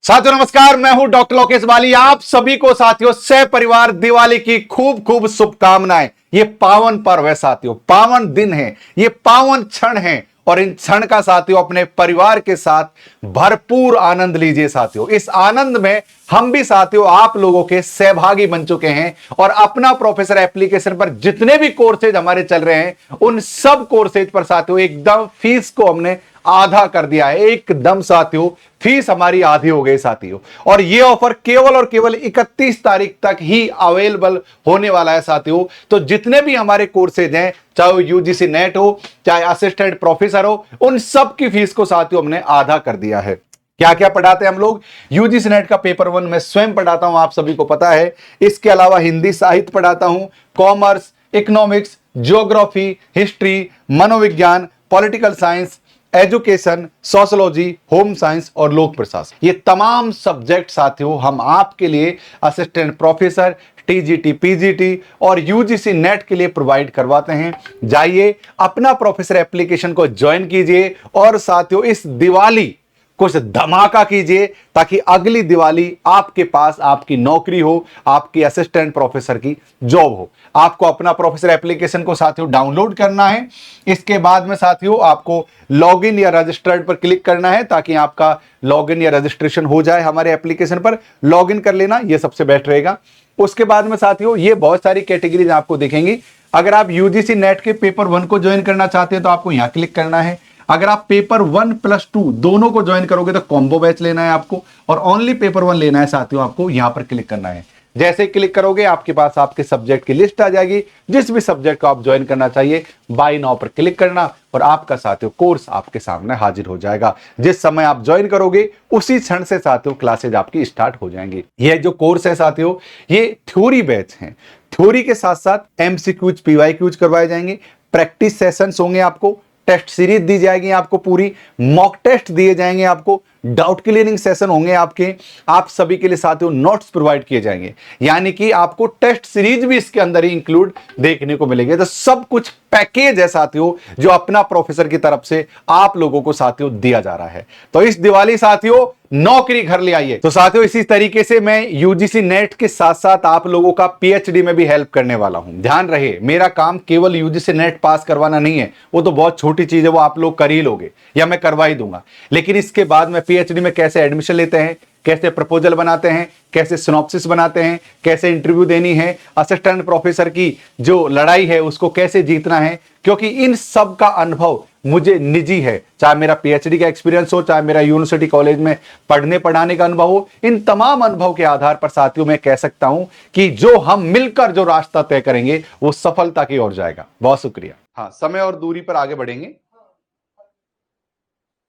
साथियों नमस्कार, मैं हूं डॉक्टर लोकेश वाली। आप सभी को साथियों सह परिवार दिवाली की खूब खूब शुभकामनाएं। ये पावन पर्व है साथियों, पावन दिन है, ये पावन क्षण है और इन क्षण का साथियों अपने परिवार के साथ भरपूर आनंद लीजिए साथियों। इस आनंद में हम भी साथियों आप लोगों के सहभागी बन चुके हैं और अपना प्रोफेसर एप्लीकेशन पर जितने भी कोर्सेज हमारे चल रहे हैं उन सब कोर्सेज पर साथियों एकदम फीस को हमने आधा कर दिया है। एकदम साथियों फीस हमारी आधी हो गई साथियों, और ये ऑफर केवल और केवल 31 तारीख तक ही अवेलेबल होने वाला है साथियों। तो जितने भी हमारे कोर्सेज हैं, चाहे वो यूजीसी नेट हो, चाहे असिस्टेंट प्रोफेसर हो, उन सब की फीस को साथियों हमने आधा कर दिया है। क्या क्या पढ़ाते हैं हम लोग? यूजीसी नेट का पेपर 1 मैं स्वयं पढ़ाता हूं, आप सभी को पता है। इसके अलावा हिंदी साहित्य पढ़ाता हूं, कॉमर्स, इकोनॉमिक्स, ज्योग्राफी, हिस्ट्री, मनोविज्ञान, political science, education, sociology, home science और लोक प्रशासन, ये तमाम सब्जेक्ट साथियों हम आपके लिए असिस्टेंट प्रोफेसर, टीजीटी, पीजीटी और यूजीसी नेट के लिए प्रोवाइड करवाते हैं। जाइए अपना प्रोफेसर एप्लीकेशन को ज्वाइन कीजिए और साथियों इस दिवाली कुछ धमाका कीजिए ताकि अगली दिवाली आपके पास आपकी नौकरी हो, आपकी असिस्टेंट प्रोफेसर की जॉब हो। आपको अपना प्रोफेसर एप्लीकेशन को साथियों डाउनलोड करना है। इसके बाद में साथियों आपको लॉगिन या रजिस्टर्ड पर क्लिक करना है ताकि आपका लॉगिन या रजिस्ट्रेशन हो जाए हमारे एप्लीकेशन पर। लॉगिन कर लेना, यह सबसे बेस्ट रहेगा। उसके बाद में साथियों ये बहुत सारी कैटेगरीज आपको दिखेंगी। अगर आप यूजीसी नेट के पेपर 1 को ज्वाइन करना चाहते हैं तो आपको यहां क्लिक करना है। अगर आप पेपर 1+2 दोनों को ज्वाइन करोगे तो कॉम्बो बैच लेना है आपको, और ओनली पेपर 1 लेना है साथियों। आपको यहां पर क्लिक करना है। जैसे क्लिक करोगे आपके पास आपके सब्जेक्ट की लिस्ट आ जाएगी। जिस भी सब्जेक्ट को आप ज्वाइन करना चाहिए बाय नाउ पर क्लिक करना और आपका साथियों कोर्स आपके सामने हाजिर हो जाएगा। जिस समय आप ज्वाइन करोगे उसी क्षण से साथियों क्लासेज आपकी स्टार्ट हो जाएंगी। यह जो कोर्स है साथियों ये थ्योरी बैच है। थ्योरी के साथ साथ एमसीक्यूज, पीवाईक्यूज करवाए जाएंगे, प्रैक्टिस सेशंस होंगे, आपको टेस्ट सीरीज दी जाएगी, आपको पूरी मॉक टेस्ट दिए जाएंगे, आपको डाउट क्लियरिंग सेशन होंगे आपके। आप सभी के लिए साथियों नोट्स प्रोवाइड किए जाएंगे, यानी कि आपको टेस्ट सीरीज भी इसके अंदर ही इंक्लूड देखने को मिलेंगे। तो सब कुछ पैकेज है साथियों जो अपना प्रोफेसर की तरफ से आप लोगों को साथियों दिया जा रहा है। तो इस दिवाली साथियों नौकरी घर ले आइए। तो साथियों इसी तरीके से मैं यूजीसी नेट के साथ साथ आप लोगों का पीएचडी में भी हेल्प करने वाला हूं। ध्यान रहे मेरा काम केवल यूजीसी नेट पास करवाना नहीं है, वो तो बहुत छोटी चीज है, वो आप लोग कर ही लोगे या मैं करवा ही दूंगा। लेकिन इसके बाद में पीएचडी में कैसे एडमिशन लेते हैं, कैसे प्रपोजल बनाते हैं, कैसे सिनॉप्सिस बनाते हैं, कैसे इंटरव्यू देनी है, असिस्टेंट प्रोफेसर की जो लड़ाई है उसको कैसे जीतना है, क्योंकि इन सब का अनुभव मुझे निजी है। चाहे मेरा पीएचडी का एक्सपीरियंस हो, चाहे मेरा यूनिवर्सिटी कॉलेज में पढ़ने पढ़ाने का अनुभव हो, इन तमाम अनुभव के आधार पर साथियों मैं कह सकता हूं कि जो हम मिलकर जो रास्ता तय करेंगे वो सफलता की ओर जाएगा। बहुत शुक्रिया। हाँ, समय और दूरी पर आगे बढ़ेंगे।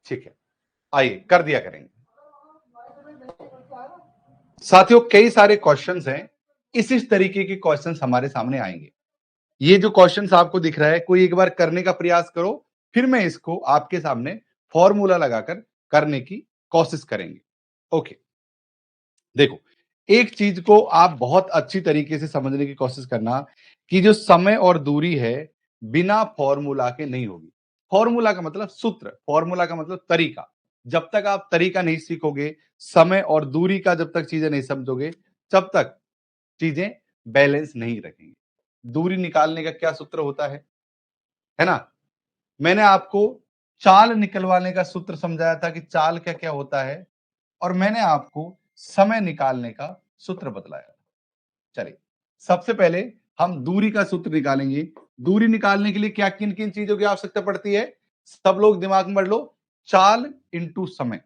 ठीक है, आइए कर दिया करेंगे। साथियों कई सारे क्वेश्चंस हैं, इस तरीके के क्वेश्चंस हमारे सामने आएंगे। ये जो क्वेश्चंस आपको दिख रहा है, कोई एक बार करने का प्रयास करो, फिर मैं इसको आपके सामने फॉर्मूला लगाकर करने की कोशिश करेंगे। ओके, देखो एक चीज को आप बहुत अच्छी तरीके से समझने की कोशिश करना कि जो समय और दूरी है बिना फॉर्मूला के नहीं होगी। फॉर्मूला का मतलब सूत्र, फॉर्मूला का मतलब तरीका। जब तक आप तरीका नहीं सीखोगे, समय और दूरी का जब तक चीजें नहीं समझोगे, तब तक चीजें बैलेंस नहीं रखेंगी। दूरी निकालने का क्या सूत्र होता है ना? मैंने आपको चाल निकलवाने का सूत्र समझाया था कि चाल क्या क्या होता है, और मैंने आपको समय निकालने का सूत्र बतलाया। चलिए सबसे पहले हम दूरी का सूत्र निकालेंगे। दूरी निकालने के लिए क्या किन किन चीजों की आवश्यकता पड़ती है, सब लोग दिमाग में पढ़ लो। चाल इंटू समय।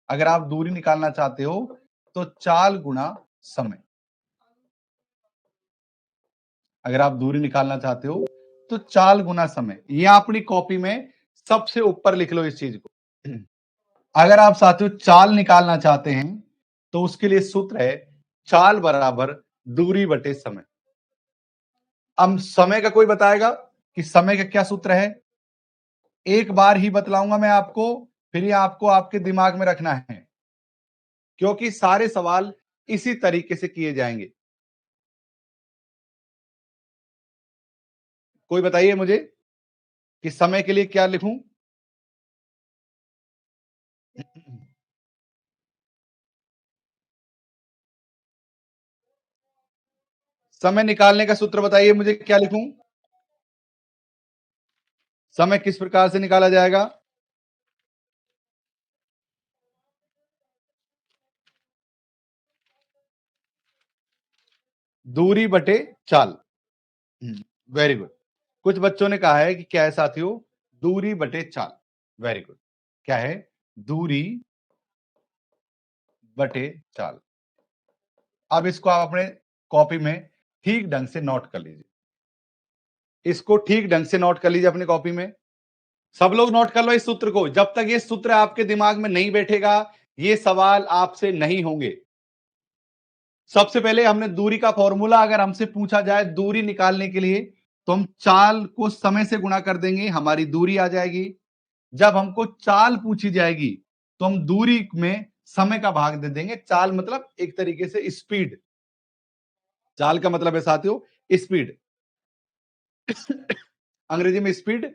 अगर आप दूरी निकालना चाहते हो तो चाल गुणा समय। अगर आप दूरी निकालना चाहते हो तो चाल गुना समय। ये अपनी कॉपी में सबसे ऊपर लिख लो इस चीज को। अगर आप साथियों चाल निकालना चाहते हैं तो उसके लिए सूत्र है चाल बराबर दूरी बटे समय। अब समय का कोई बताएगा कि समय का क्या सूत्र है? एक बार ही बतलाऊंगा मैं आपको, फिर ये आपको आपके दिमाग में रखना है, क्योंकि सारे सवाल इसी तरीके से किए जाएंगे। कोई बताइए मुझे कि समय के लिए क्या लिखूं? समय निकालने का सूत्र बताइए मुझे, क्या लिखूं? समय किस प्रकार से निकाला जाएगा? दूरी बटे चाल। Very good. कुछ बच्चों ने कहा है कि क्या है साथियों? दूरी बटे चाल। Very good. क्या है? दूरी बटे चाल। अब इसको आप अपने कॉपी में ठीक ढंग से नोट कर लीजिए। इसको ठीक ढंग से नोट कर लीजिए अपनी कॉपी में। सब लोग नोट कर लो इस सूत्र को। जब तक ये सूत्र आपके दिमाग में नहीं बैठेगा, ये सवाल आपसे नहीं होंगे। सबसे पहले हमने दूरी का फॉर्मूला, अगर हमसे पूछा जाए दूरी निकालने के लिए, तो हम चाल को समय से गुणा कर देंगे, हमारी दूरी आ जाएगी। जब हमको चाल पूछी जाएगी, तो हम दूरी में समय का भाग दे देंगे। चाल मतलब एक तरीके से स्पीड। चाल का मतलब है साथियों स्पीड। अंग्रेजी में स्पीड,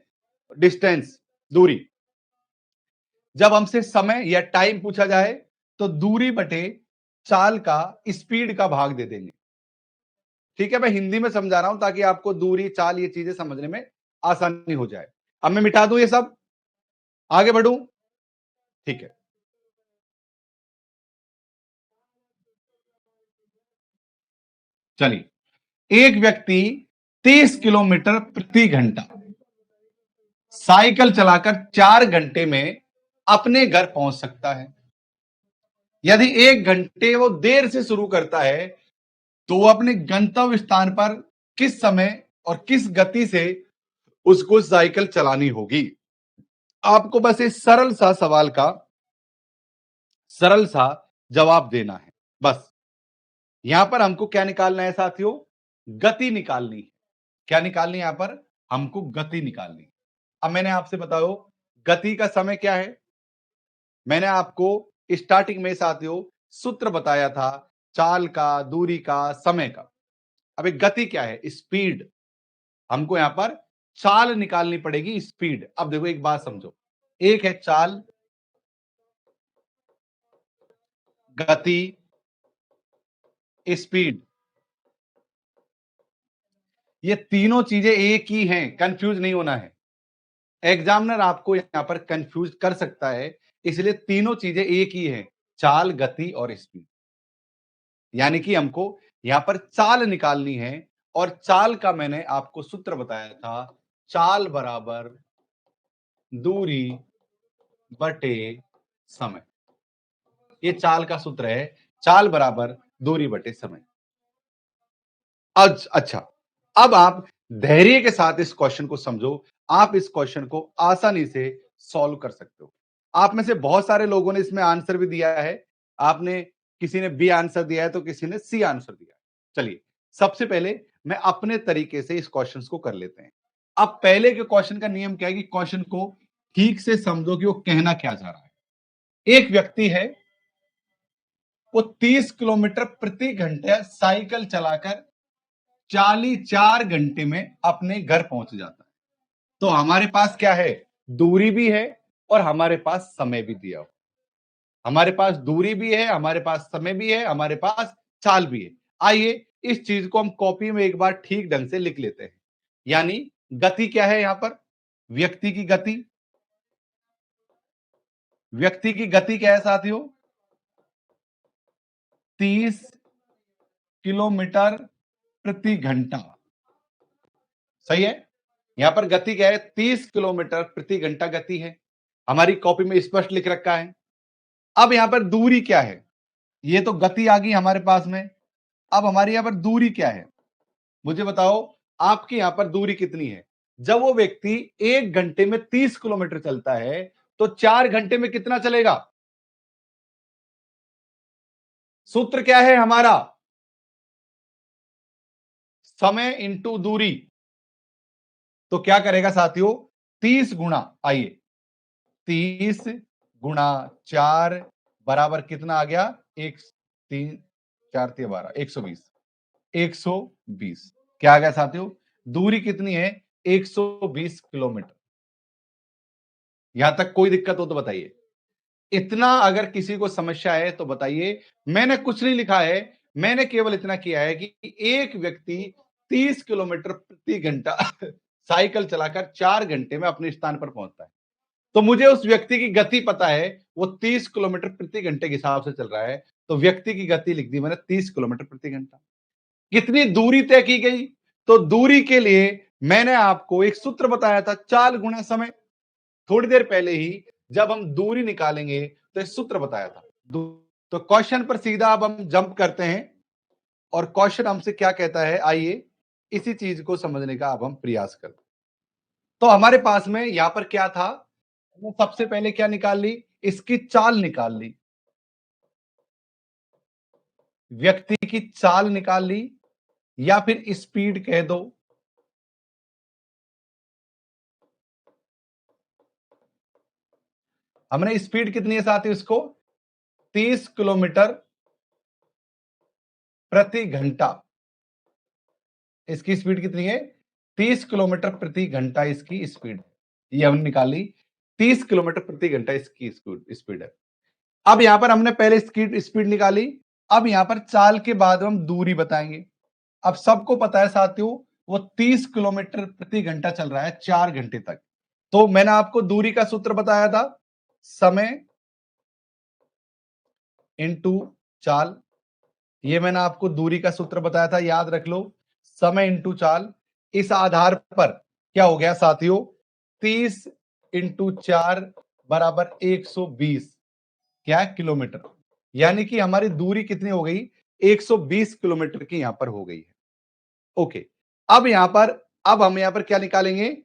डिस्टेंस, दूरी। जब हमसे समय या टाइम पूछा जाए, तो दूरी बटे चाल का स्पीड का भाग दे देंगे। ठीक है, मैं हिंदी में समझा रहा हूं ताकि आपको दूरी, चाल, ये चीजें समझने में आसानी हो जाए। अब मैं मिटा दूं ये सब, आगे बढ़ूं? ठीक है। चलिए, एक व्यक्ति 30 किलोमीटर प्रति घंटा साइकिल चलाकर 4 घंटे में अपने घर पहुंच सकता है। यदि 1 घंटे वो देर से शुरू करता है, तो वो अपने गंतव्य स्थान पर किस समय और किस गति से उसको साइकिल चलानी होगी? आपको बस इस सरल सा सवाल का सरल सा जवाब देना है। बस यहां पर हमको क्या निकालना है साथियों? गति निकालनी है। क्या निकालनी है? यहां पर हमको गति निकालनी है। अब मैंने आपसे बताओ, गति का समय क्या है? मैंने आपको स्टार्टिंग में साथियों सूत्र बताया था, चाल का, दूरी का, समय का। अब एक गति क्या है? स्पीड। हमको यहां पर चाल निकालनी पड़ेगी, स्पीड। अब देखो एक बात समझो, एक है चाल, गति, स्पीड। ये तीनों चीजें एक ही हैं, कंफ्यूज नहीं होना है। एग्जामिनर आपको यहां पर कंफ्यूज कर सकता है, इसलिए तीनों चीजें एक ही हैं, चाल, गति और स्पीड। यानी कि हमको यहां पर चाल निकालनी है, और चाल का मैंने आपको सूत्र बताया था, चाल बराबर दूरी बटे समय। ये चाल का सूत्र है, चाल बराबर दूरी बटे समय। अच्छा, अब आप धैर्य के साथ इस क्वेश्चन को समझो। आप इस क्वेश्चन को आसानी से सॉल्व कर सकते हो। आप में से बहुत सारे लोगों ने इसमें आंसर भी दिया है। आपने, किसी ने बी आंसर दिया है तो किसी ने सी आंसर दिया है। चलिए, सबसे पहले मैं अपने तरीके से इस क्वेश्चन को कर लेते हैं। अब पहले के क्वेश्चन का नियम क्या है कि क्वेश्चन को ठीक से समझो कि वो कहना क्या चाह रहा है। एक व्यक्ति है, वो 30 किलोमीटर प्रति घंटे साइकिल चलाकर 4 घंटे में अपने घर पहुंच जाता है। तो हमारे पास क्या है? दूरी भी है और हमारे पास समय भी दिया हो। हमारे पास दूरी भी है, हमारे पास समय भी है, हमारे पास चाल भी है। आइए इस चीज को हम कॉपी में एक बार ठीक ढंग से लिख लेते हैं। यानी गति क्या है? यहां पर व्यक्ति की गति। व्यक्ति की गति क्या है साथियों? 30 किलोमीटर प्रति घंटा। सही है। यहां पर गति क्या है? 30 किलोमीटर प्रति घंटा गति है। हमारी कॉपी में स्पष्ट लिख रखा है। अब यहां पर दूरी क्या है? ये तो गति आ गई हमारे पास में। अब हमारी यहां पर दूरी क्या है? मुझे बताओ, आपकी यहां पर दूरी कितनी है? जब वो व्यक्ति 1 घंटे में 30 किलोमीटर चलता है, तो 4 घंटे में कितना चलेगा? सूत्र क्या है हमारा? समय इंटू दूरी। तो क्या करेगा साथियों? 30 गुणा, आइए, 30 गुणा 4 बराबर कितना आ गया? एक, 3, 4 × 12, 120। 120 क्या आ गया साथियों? दूरी कितनी है? 120 किलोमीटर। यहां तक कोई दिक्कत हो तो बताइए। इतना अगर किसी को समस्या है तो बताइए। मैंने कुछ नहीं लिखा है, मैंने केवल इतना किया है कि एक व्यक्ति 30 किलोमीटर प्रति घंटा साइकिल चलाकर 4 घंटे में अपने स्थान पर पहुंचता है। तो मुझे उस व्यक्ति की गति पता है, वो 30 किलोमीटर प्रति घंटे के हिसाब से चल रहा है। तो व्यक्ति की गति लिख दी मैंने 30 किलोमीटर प्रति घंटा। कितनी दूरी तय की गई? तो दूरी के लिए मैंने आपको एक सूत्र बताया था, चाल गुणा समय। थोड़ी देर पहले ही जब हम दूरी निकालेंगे तो एक सूत्र बताया था। तो क्वेश्चन पर सीधा अब हम जंप करते हैं और क्वेश्चन हमसे क्या कहता है, आइए इसी चीज को समझने का अब हम प्रयास करते हैं। तो हमारे पास में यहां पर क्या था, हमने सबसे पहले क्या निकाल ली, इसकी चाल निकाल ली, व्यक्ति की चाल निकाल ली या फिर स्पीड कह दो। हमने स्पीड कितनी है साथियों, इसको 30 किलोमीटर प्रति घंटा, इसकी स्पीड कितनी है 30 किलोमीटर प्रति घंटा इसकी स्पीड, ये हमने निकाली 30 किलोमीटर प्रति घंटा इसकी स्पीड है। अब यहां पर हमने पहले इसकी स्पीड निकाली, अब यहां पर चाल के बाद हम दूरी बताएंगे। अब सबको पता है साथियों, वो 30 किलोमीटर प्रति घंटा चल रहा है 4 घंटे तक। तो मैंने आपको दूरी का सूत्र बताया था, समय इंटू चाल। ये मैंने आपको दूरी का सूत्र बताया था, याद रख लो, समय इंटू चाल। इस आधार पर क्या हो गया साथियों, 30 इंटू 4 बराबर 120 क्या किलोमीटर, यानी कि हमारी दूरी कितनी हो गई 120 किलोमीटर की यहां पर हो गई है। ओके, अब यहां पर, अब हम यहां पर क्या निकालेंगे,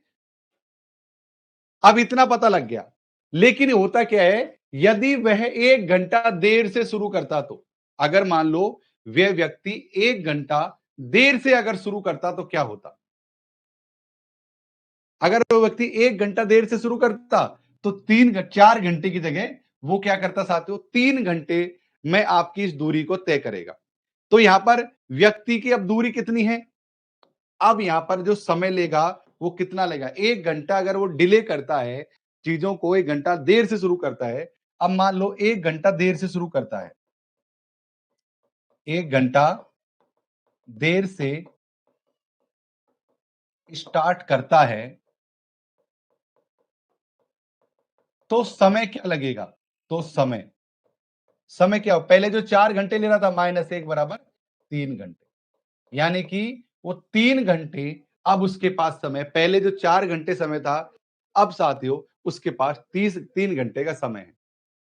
अब इतना पता लग गया, लेकिन होता क्या है, यदि वह 1 घंटा देर से शुरू करता, तो अगर मान लो वह व्यक्ति 1 घंटा देर से अगर शुरू करता तो क्या होता, अगर वो व्यक्ति 1 घंटा देर से शुरू करता तो 4 घंटे की जगह वो क्या करता साथियों, 3 घंटे में आपकी इस दूरी को तय करेगा। तो यहां पर व्यक्ति की अब दूरी कितनी है, अब यहां पर जो समय लेगा वो कितना लेगा, 1 घंटा अगर वो डिले करता है, चीजों को 1 घंटा देर से शुरू करता है। अब मान लो 1 घंटा देर से शुरू करता है, 1 घंटा देर से स्टार्ट करता है, तो समय क्या लगेगा, तो समय समय क्या हो, पहले जो 4 घंटे ले रहा था -1 बराबर 3 घंटे, यानी कि वो 3 घंटे, अब उसके पास समय, पहले जो 4 घंटे समय था, अब साथियों उसके पास 3 घंटे का समय है।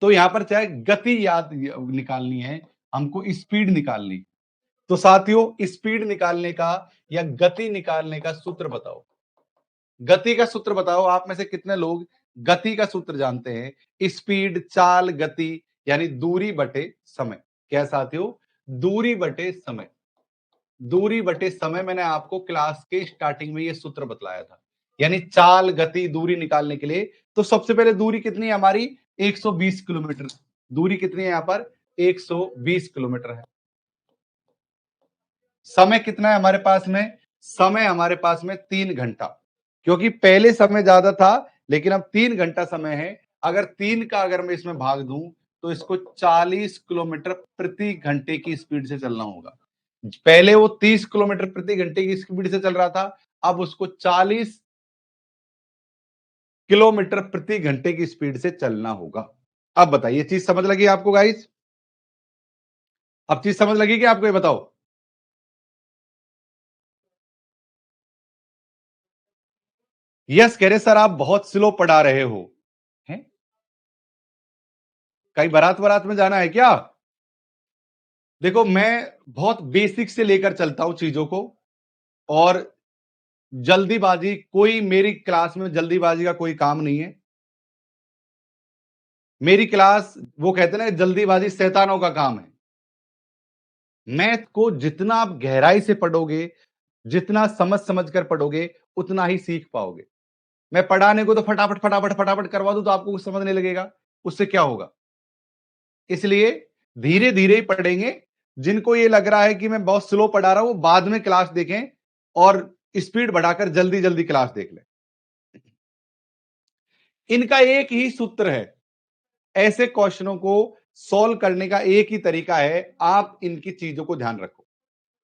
तो यहां पर चाहे गति याद निकालनी है, हमको स्पीड निकालनी, तो साथियों स्पीड निकालने का या गति निकालने का सूत्र बताओ, गति का सूत्र बताओ, आप में से कितने लोग गति का सूत्र जानते हैं, स्पीड चाल गति यानी दूरी बटे समय, क्या साथियों, दूरी बटे समय, दूरी बटे समय मैंने आपको क्लास के स्टार्टिंग में ये सूत्र बतलाया था, यानी चाल गति दूरी निकालने के लिए। तो सबसे पहले दूरी कितनी है हमारी 120 किलोमीटर, दूरी कितनी है यहां पर 120 किलोमीटर है। समय कितना है हमारे पास में, समय हमारे पास में 3 घंटा, क्योंकि पहले समय ज्यादा था लेकिन अब 3 घंटा समय है। अगर 3 का अगर मैं इसमें भाग दूं तो इसको 40 किलोमीटर प्रति घंटे की स्पीड से चलना होगा। पहले वो 30 किलोमीटर प्रति घंटे की स्पीड से चल रहा था, अब उसको 40 किलोमीटर प्रति घंटे की स्पीड से चलना होगा। अब बताइए चीज समझ लगी आपको गाइस, अब चीज समझ लगी कि आपको, ये बताओ। यस कह रहे सर आप बहुत स्लो पढ़ा रहे हो, हैं कहीं बारात वरात में जाना है क्या। देखो मैं बहुत बेसिक से लेकर चलता हूं चीजों को, और जल्दीबाजी, कोई मेरी क्लास में जल्दीबाजी का कोई काम नहीं है। मेरी क्लास, वो कहते हैं ना जल्दीबाजी शैतानों का काम है। मैथ को जितना आप गहराई से पढ़ोगे, जितना समझ समझ कर पढ़ोगे, उतना ही सीख पाओगे। मैं पढ़ाने को तो फटाफट फटाफट फटाफट करवा दूं तो आपको कुछ समझ नहीं लगेगा, उससे क्या होगा। इसलिए धीरे धीरे ही पढ़ेंगे। जिनको ये लग रहा है कि मैं बहुत स्लो पढ़ा रहा हूं, वो बाद में क्लास देखें और स्पीड बढ़ाकर जल्दी जल्दी क्लास देख लें। इनका एक ही सूत्र है, ऐसे क्वेश्चनों को सॉल्व करने का एक ही तरीका है, आप इनकी चीजों को ध्यान रखो।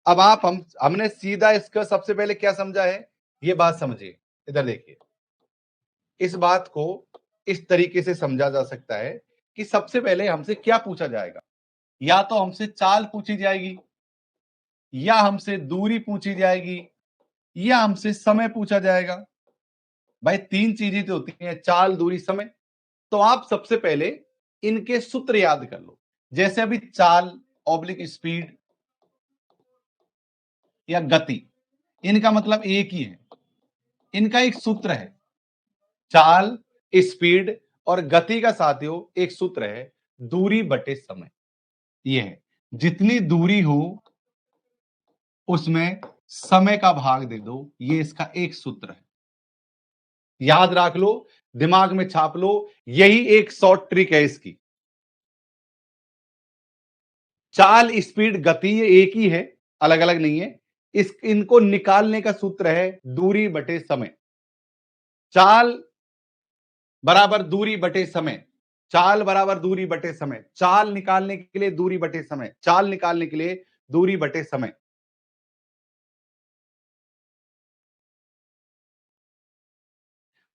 अब आप हमने सीधा इसका सबसे पहले क्या समझा है, ये बात समझिए। इधर देखिए, इस बात को इस तरीके से समझा जा सकता है कि सबसे पहले हमसे क्या पूछा जाएगा, या तो हमसे चाल पूछी जाएगी, या हमसे दूरी पूछी जाएगी, या हमसे समय पूछा जाएगा। भाई तीन चीजें तो होती हैं, चाल, दूरी, समय। तो आप सबसे पहले इनके सूत्र याद कर लो। जैसे अभी चाल ऑब्लिक स्पीड या गति, इनका मतलब एक ही है। इनका एक सूत्र है, चाल, स्पीड और गति का साथियों एक सूत्र है, दूरी बटे समय। यह है, जितनी दूरी हो उसमें समय का भाग दे दो, ये इसका एक सूत्र है। याद रख लो, दिमाग में छाप लो, यही एक शॉर्ट ट्रिक है इसकी। चाल, स्पीड, गति ये एक ही है, अलग अलग नहीं है। इनको निकालने का सूत्र है दूरी बटे समय। चाल बराबर दूरी बटे समय, चाल बराबर दूरी बटे समय। चाल निकालने के लिए दूरी बटे समय, चाल निकालने के लिए दूरी बटे समय।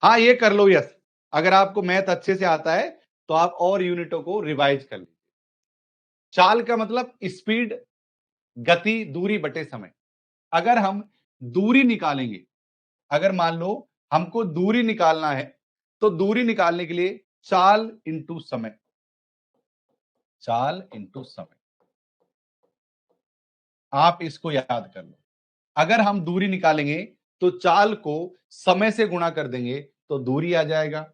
हाँ, ये कर लो यस। अगर आपको मैथ अच्छे से आता है तो आप और यूनिटों को रिवाइज कर लीजिए। चाल का मतलब स्पीड, गति, दूरी बटे समय। अगर हम दूरी निकालेंगे, अगर मान लो हमको दूरी निकालना है, तो दूरी निकालने के लिए चाल इंटू समय, चाल इंटू समय। आप इसको याद कर लो। अगर हम दूरी निकालेंगे तो चाल को समय से गुणा कर देंगे तो दूरी आ जाएगा।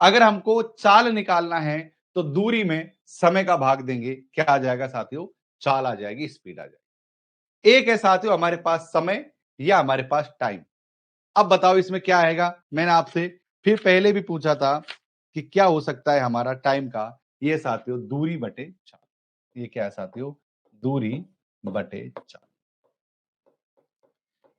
अगर हमको चाल निकालना है तो दूरी में समय का भाग देंगे, क्या आ जाएगा साथियों, चाल आ जाएगी, स्पीड आ जाएगी। एक है साथियों हमारे पास समय या हमारे पास टाइम। अब बताओ इसमें क्या आएगा। मैंने आपसे फिर पहले भी पूछा था कि क्या हो सकता है हमारा टाइम का, ये साथियों दूरी बटे चाल। ये क्या है साथियों, दूरी बटे चाल।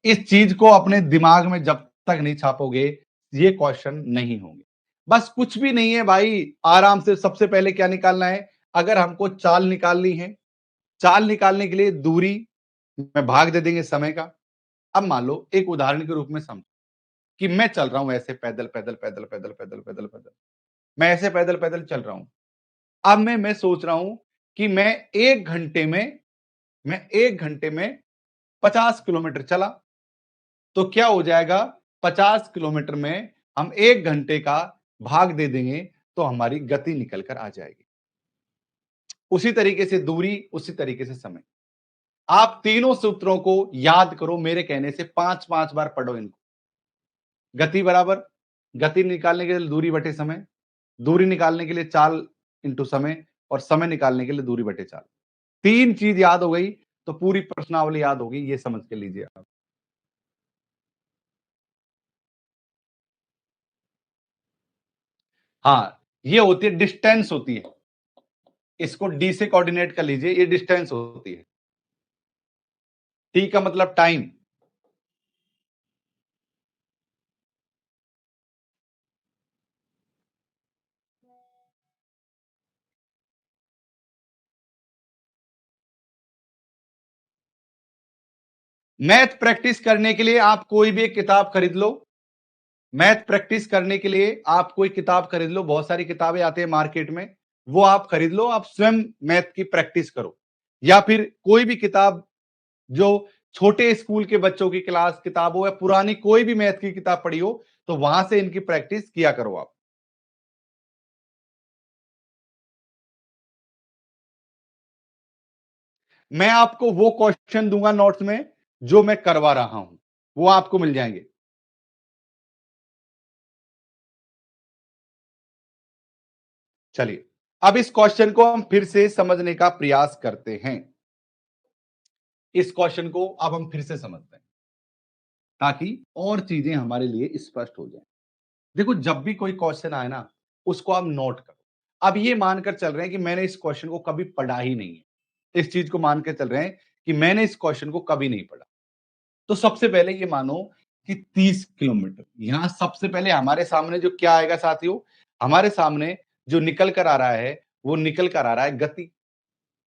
इस चीज को अपने दिमाग में जब तक नहीं छापोगे ये क्वेश्चन नहीं होंगे। बस कुछ भी नहीं है भाई, आराम से सबसे पहले क्या निकालना है, अगर हमको चाल निकालनी है, चाल निकालने के लिए दूरी में भाग दे देंगे समय का। अब मान लो एक उदाहरण के रूप में समझो कि मैं चल रहा हूं ऐसे पैदल पैदल पैदल पैदल पैदल पैदल पैदल, मैं ऐसे पैदल पैदल चल रहा हूं। अब मैं सोच रहा हूं कि मैं एक घंटे में 50 किलोमीटर चला, तो क्या हो जाएगा, 50 किलोमीटर में हम एक घंटे का भाग दे देंगे तो हमारी गति निकल कर आ जाएगी। उसी तरीके से दूरी, उसी तरीके से समय। आप तीनों सूत्रों को याद करो, मेरे कहने से 5-5 बार पढ़ो इनको। गति बराबर, गति निकालने के लिए दूरी बटे समय, दूरी निकालने के लिए चाल इंटू समय, और समय निकालने के लिए दूरी बटे चाल। तीन चीज याद हो गई तो पूरी प्रश्नावली याद होगी, ये समझ के लीजिए आप। हाँ, ये होती है डिस्टेंस होती है, इसको डी से कोऑर्डिनेट कर लीजिए, ये डिस्टेंस होती है। टी का मतलब टाइम, मैथ प्रैक्टिस करने के लिए आप कोई भी एक किताब खरीद लो। मैथ प्रैक्टिस करने के लिए आप कोई किताब खरीद लो, बहुत सारी किताबें आती है मार्केट में, वो आप खरीद लो, आप स्वयं मैथ की प्रैक्टिस करो। या फिर कोई भी किताब जो छोटे स्कूल के बच्चों की क्लास किताब हो, या पुरानी कोई भी मैथ की किताब पढ़ी हो, तो वहां से इनकी प्रैक्टिस किया करो आप। मैं आपको वो क्वेश्चन दूंगा नोट्स में जो मैं करवा रहा हूं, वो आपको मिल जाएंगे। चलिए, अब इस क्वेश्चन को हम फिर से समझने का प्रयास करते हैं। इस क्वेश्चन को अब हम फिर से समझते हैं ताकि और चीजें हमारे लिए स्पष्ट हो जाए। देखो, जब भी कोई क्वेश्चन आए ना, उसको आप नोट करो। अब ये मानकर चल रहे हैं कि मैंने इस क्वेश्चन को कभी पढ़ा ही नहीं है, इस चीज को मान के चल रहे हैं कि मैंने इस क्वेश्चन को कभी नहीं पढ़ा। तो सबसे पहले ये मानो कि 30 किलोमीटर, यहां सबसे पहले हमारे सामने जो क्या आएगा साथियों, हमारे सामने जो निकल कर आ रहा है वो निकल कर आ रहा है गति,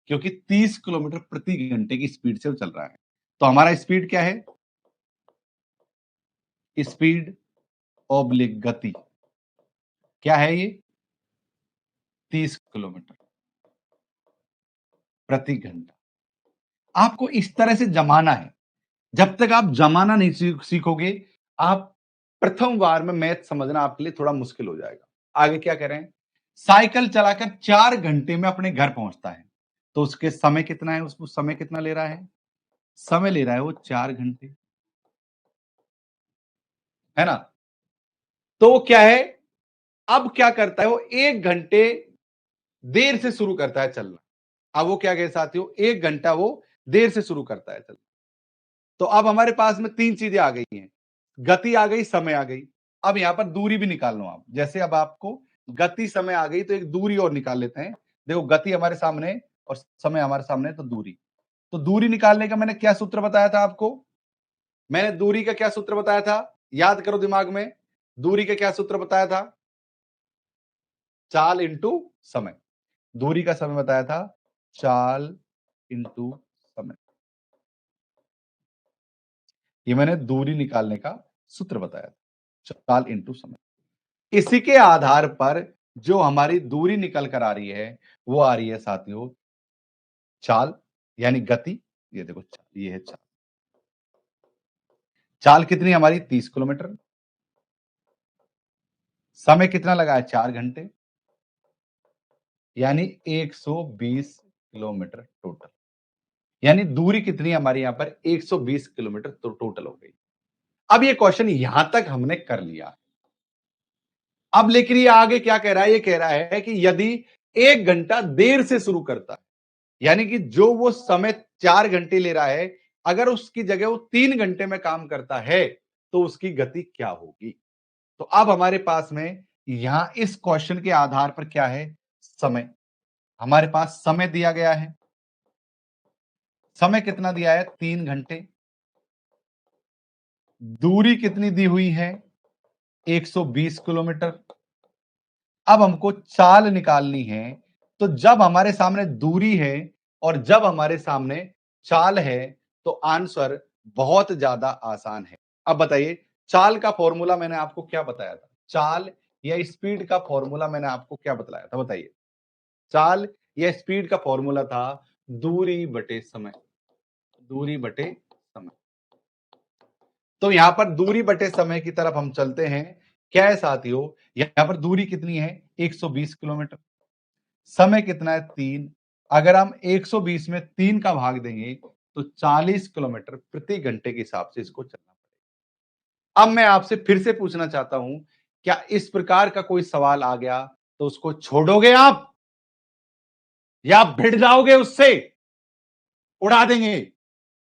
क्योंकि 30 किलोमीटर प्रति घंटे की स्पीड से वो चल रहा है। तो हमारा स्पीड क्या है? स्पीड ऑब्लिक गति क्या है ये? 30 किलोमीटर प्रति घंटा। आपको इस तरह से जमाना है। जब तक आप जमाना नहीं सीखोगे, आप प्रथम बार में मैथ समझना आपके लिए थोड़ा मुश्किल हो जाएगा। आगे क्या कह रहे हैं? साइकिल चलाकर 4 घंटे में अपने घर पहुंचता है। तो उसके समय कितना है? उसको समय कितना ले रहा है? समय ले रहा है वो 4 घंटे, है ना? तो वो क्या है? अब क्या करता है वो? 1 घंटे देर से शुरू करता है चलना। अब वो क्या कहे साथियों? 1 घंटा वो देर से शुरू करता है चलना। तो अब हमारे पास में 3 चीजें आ गई हैं। गति आ गई, समय आ गई। अब यहां पर दूरी भी निकाल लो आप। जैसे अब आपको गति, समय आ गई, तो एक दूरी और निकाल लेते हैं। देखो, गति हमारे सामने है और समय हमारे सामने है, तो दूरी। तो दूरी निकालने का मैंने क्या सूत्र बताया था आपको? मैंने दूरी का क्या सूत्र बताया था? याद करो दिमाग में। दूरी का क्या सूत्र बताया था? चाल इंटू समय। दूरी का समय बताया था चाल इंटू समय। ये मैंने दूरी निकालने का सूत्र बताया था, चाल इंटू समय। इसी के आधार पर जो हमारी दूरी निकल कर आ रही है, वो आ रही है साथियों चाल, यानी गति। ये देखो चाल, ये है चाल। चाल कितनी हमारी? 30 किलोमीटर। समय कितना लगा है? 4 घंटे, यानी 120 किलोमीटर टोटल। यानी दूरी कितनी है हमारी यहां पर? 120 किलोमीटर तो टोटल हो गई। अब ये क्वेश्चन यहां तक हमने कर लिया। अब लेकिन ये आगे क्या कह रहा है? ये कह रहा है कि यदि 1 घंटा देर से शुरू करता है, यानी कि जो वो समय 4 घंटे ले रहा है, अगर उसकी जगह वो 3 घंटे में काम करता है, तो उसकी गति क्या होगी? तो अब हमारे पास में यहां इस क्वेश्चन के आधार पर क्या है? समय। हमारे पास समय दिया गया है। समय कितना दिया है? 3 घंटे। दूरी कितनी दी हुई है? 120 किलोमीटर। अब हमको चाल निकालनी है। तो जब हमारे सामने दूरी है और जब हमारे सामने चाल है, तो आंसर बहुत ज्यादा आसान है। अब बताइए, चाल का फॉर्मूला मैंने आपको क्या बताया था? चाल या स्पीड का फॉर्मूला मैंने आपको क्या बताया था? बताइए। चाल या स्पीड का फॉर्मूला था दूरी बटे समय। दूरी बटे समय। तो यहां पर दूरी बटे समय की तरफ हम चलते हैं। क्या है साथियों? यहां पर दूरी कितनी है? 120 किलोमीटर। समय कितना है? 3। अगर हम 120 में 3 का भाग देंगे, तो 40 किलोमीटर प्रति घंटे के हिसाब से इसको चलना पड़ेगा। अब मैं आपसे फिर से पूछना चाहता हूं, क्या इस प्रकार का कोई सवाल आ गया तो उसको छोड़ोगे आप, या भिड़ जाओगे उससे, उड़ा देंगे?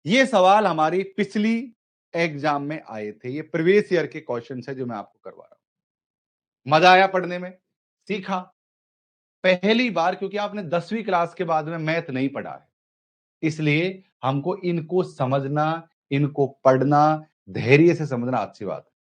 ये सवाल हमारी पिछली एग्जाम में आए थे। ये प्रीवियस ईयर के क्वेश्चन है जो मैं आपको करवा रहा हूं। मजा आया पढ़ने में? सीखा पहली बार, क्योंकि आपने 10वीं क्लास के बाद में मैथ नहीं पढ़ा है, इसलिए हमको इनको समझना, इनको पढ़ना, धैर्य से समझना अच्छी बात है।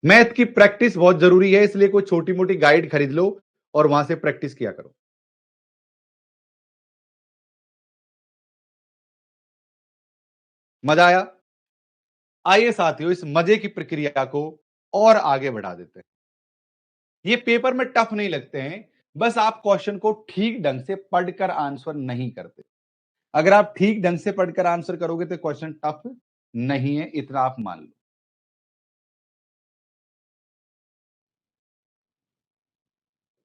मैथ की प्रैक्टिस बहुत जरूरी है, इसलिए कोई छोटी मोटी गाइड खरीद लो और वहां से प्रैक्टिस किया करो। मजा आया? आइए साथियों, इस मजे की प्रक्रिया को और आगे बढ़ा देते हैं। ये पेपर में टफ नहीं लगते हैं, बस आप क्वेश्चन को ठीक ढंग से पढ़कर आंसर नहीं करते। अगर आप ठीक ढंग से पढ़कर आंसर करोगे तो क्वेश्चन टफ नहीं है, इतना आप मान लो।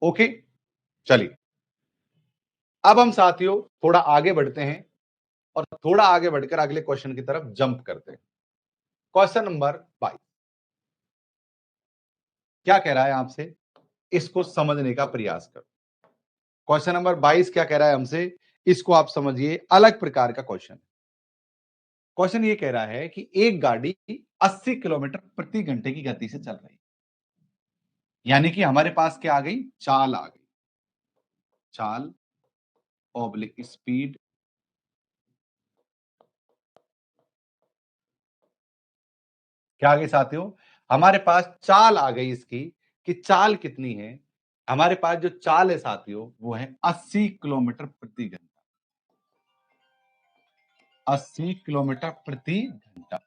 ओके, चलिए अब हम साथियों थोड़ा आगे बढ़ते हैं और थोड़ा आगे बढ़कर अगले क्वेश्चन की तरफ जंप करते हैं। क्वेश्चन नंबर 22 क्या कह रहा है आपसे? इसको समझने का प्रयास करो। क्वेश्चन नंबर 22 क्या कह रहा है हमसे? इसको आप समझिए, अलग प्रकार का क्वेश्चन। क्वेश्चन ये कह रहा है कि एक गाड़ी 80 किलोमीटर प्रति घंटे की गति से चल रही है, यानी कि हमारे पास क्या आ गई? चाल आ गई। चाल ऑब्लिक स्पीड क्या आ गई साथियों, हमारे पास चाल आ गई इसकी कि चाल कितनी है। हमारे पास जो चाल है साथियों वो है 80 किलोमीटर प्रति घंटा। 80 किलोमीटर प्रति घंटा,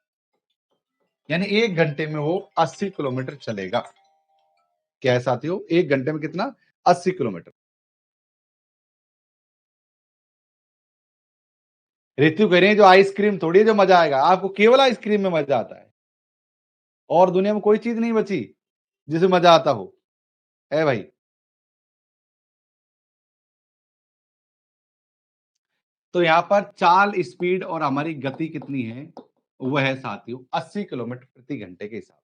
यानी 1 घंटे में वो 80 किलोमीटर चलेगा। क्या है साथियों, 1 घंटे में कितना, 80 किलोमीटर। ऋतु कह रहे हैं जो आइसक्रीम थोड़ी है जो मजा आएगा, आपको केवल आइसक्रीम में मजा आता है और दुनिया में कोई चीज नहीं बची जिसे मजा आता हो, है भाई। तो यहां पर चाल, स्पीड और हमारी गति कितनी है, वो है साथियों 80 किलोमीटर प्रति घंटे के हिसाब से।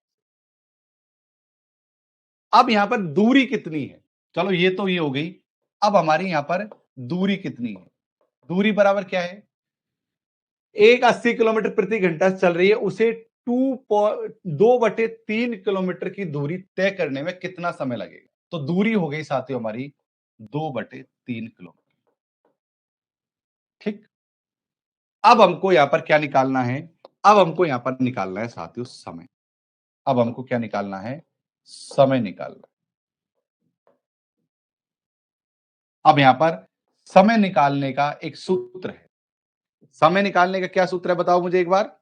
अब यहां पर दूरी कितनी है, चलो ये तो ये हो गई। अब हमारी यहां पर दूरी कितनी है, दूरी बराबर क्या है, एक 80 किलोमीटर प्रति घंटा चल रही है, उसे 2/3 किलोमीटर की दूरी तय करने में कितना समय लगेगा। तो दूरी हो गई साथियों हमारी 2/3 किलोमीटर। ठीक, अब हमको यहां पर क्या निकालना है, अब हमको यहां पर निकालना है साथियों समय। अब हमको क्या निकालना है, समय निकालना है। अब यहां पर समय निकालने का एक सूत्र है। समय निकालने का क्या सूत्र है बताओ मुझे एक बार।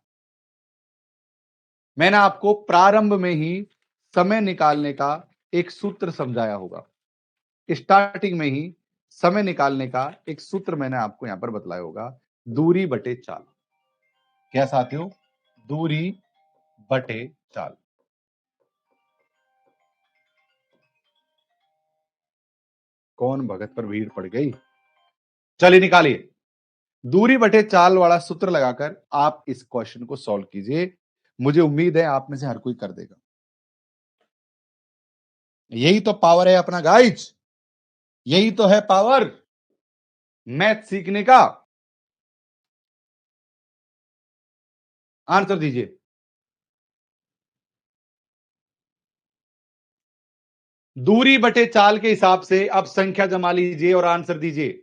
मैंने आपको प्रारंभ में ही समय निकालने का एक सूत्र समझाया होगा। स्टार्टिंग में ही समय निकालने का एक सूत्र मैंने आपको यहां पर बतलाया होगा, दूरी बटे चाल। क्या साथियों, दूरी बटे चाल। कौन भगत पर भीड़ पड़ गई, चलिए निकालिए। दूरी बटे चाल वाला सूत्र लगाकर आप इस क्वेश्चन को सॉल्व कीजिए। मुझे उम्मीद है आप में से हर कोई कर देगा। यही तो पावर है अपना गाइज, यही तो है पावर मैथ सीखने का। आंसर दीजिए। दूरी बटे चाल के हिसाब से अब संख्या जमा लीजिए और आंसर दीजिए।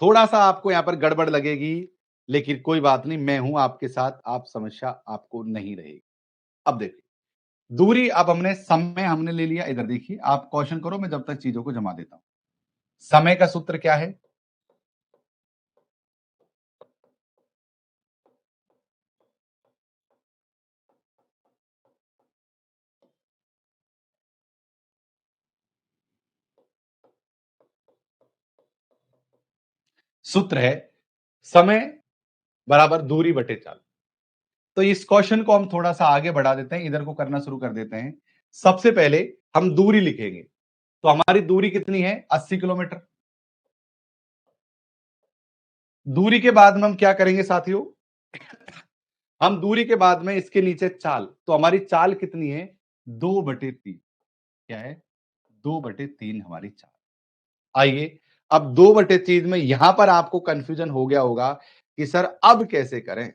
थोड़ा सा आपको यहां पर गड़बड़ लगेगी, लेकिन कोई बात नहीं, मैं हूं आपके साथ, आप समस्या आपको नहीं रहेगी। अब देखिए, दूरी, अब हमने समय हमने ले लिया। इधर देखिए, आप क्वेश्चन करो, मैं जब तक चीजों को जमा देता हूं। समय का सूत्र क्या है, सूत्र है समय बराबर दूरी बटे चाल। तो इस क्वेश्चन को हम थोड़ा सा आगे बढ़ा देते हैं, इधर को करना शुरू कर देते हैं। सबसे पहले हम दूरी लिखेंगे, तो हमारी दूरी कितनी है, 80 किलोमीटर। दूरी के बाद में हम क्या करेंगे साथियों, हम दूरी के बाद में इसके नीचे चाल, तो हमारी चाल कितनी है, 2/3। क्या है, 2/3 हमारी चाल। आइए, अब 2/3 में यहां पर आपको कंफ्यूजन हो गया होगा कि सर अब कैसे करें।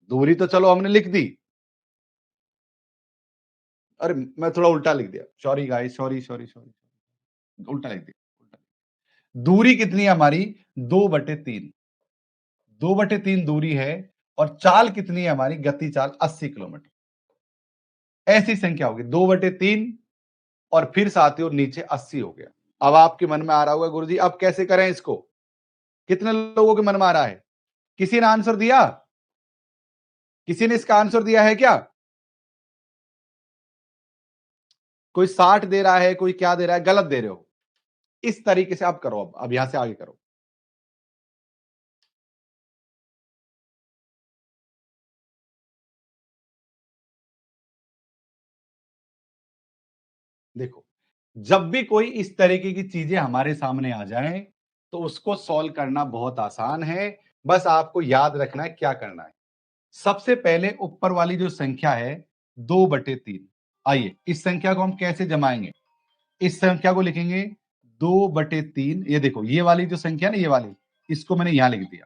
दूरी तो चलो हमने लिख दी, अरे मैं थोड़ा उल्टा लिख दिया, sorry guys, sorry sorry sorry, उल्टा लिख दिया, दूरी कितनी है हमारी, 2/3। 2/3 दूरी है, और चाल कितनी है हमारी, गति चाल 80 किलोमीटर। ऐसी संख्या होगी 2/3 और फिर साथियों नीचे 80 हो गया। अब आपके मन में आ रहा होगा गुरुजी अब कैसे करें इसको, कितने लोगों के मन में आ रहा है, किसी ने आंसर दिया, किसी ने इसका आंसर दिया है क्या, कोई 60 दे रहा है, कोई क्या दे रहा है, गलत दे रहे हो। इस तरीके से आप करो, अब यहां से आगे करो। देखो, जब भी कोई इस तरीके की चीजें हमारे सामने आ जाएं, तो उसको सॉल्व करना बहुत आसान है। बस आपको याद रखना है क्या करना है। सबसे पहले ऊपर वाली जो संख्या है 2/3, आइए इस संख्या को हम कैसे जमाएंगे, इस संख्या को लिखेंगे 2/3। ये देखो, ये वाली जो संख्या ना, ये वाली, इसको मैंने यहां लिख दिया,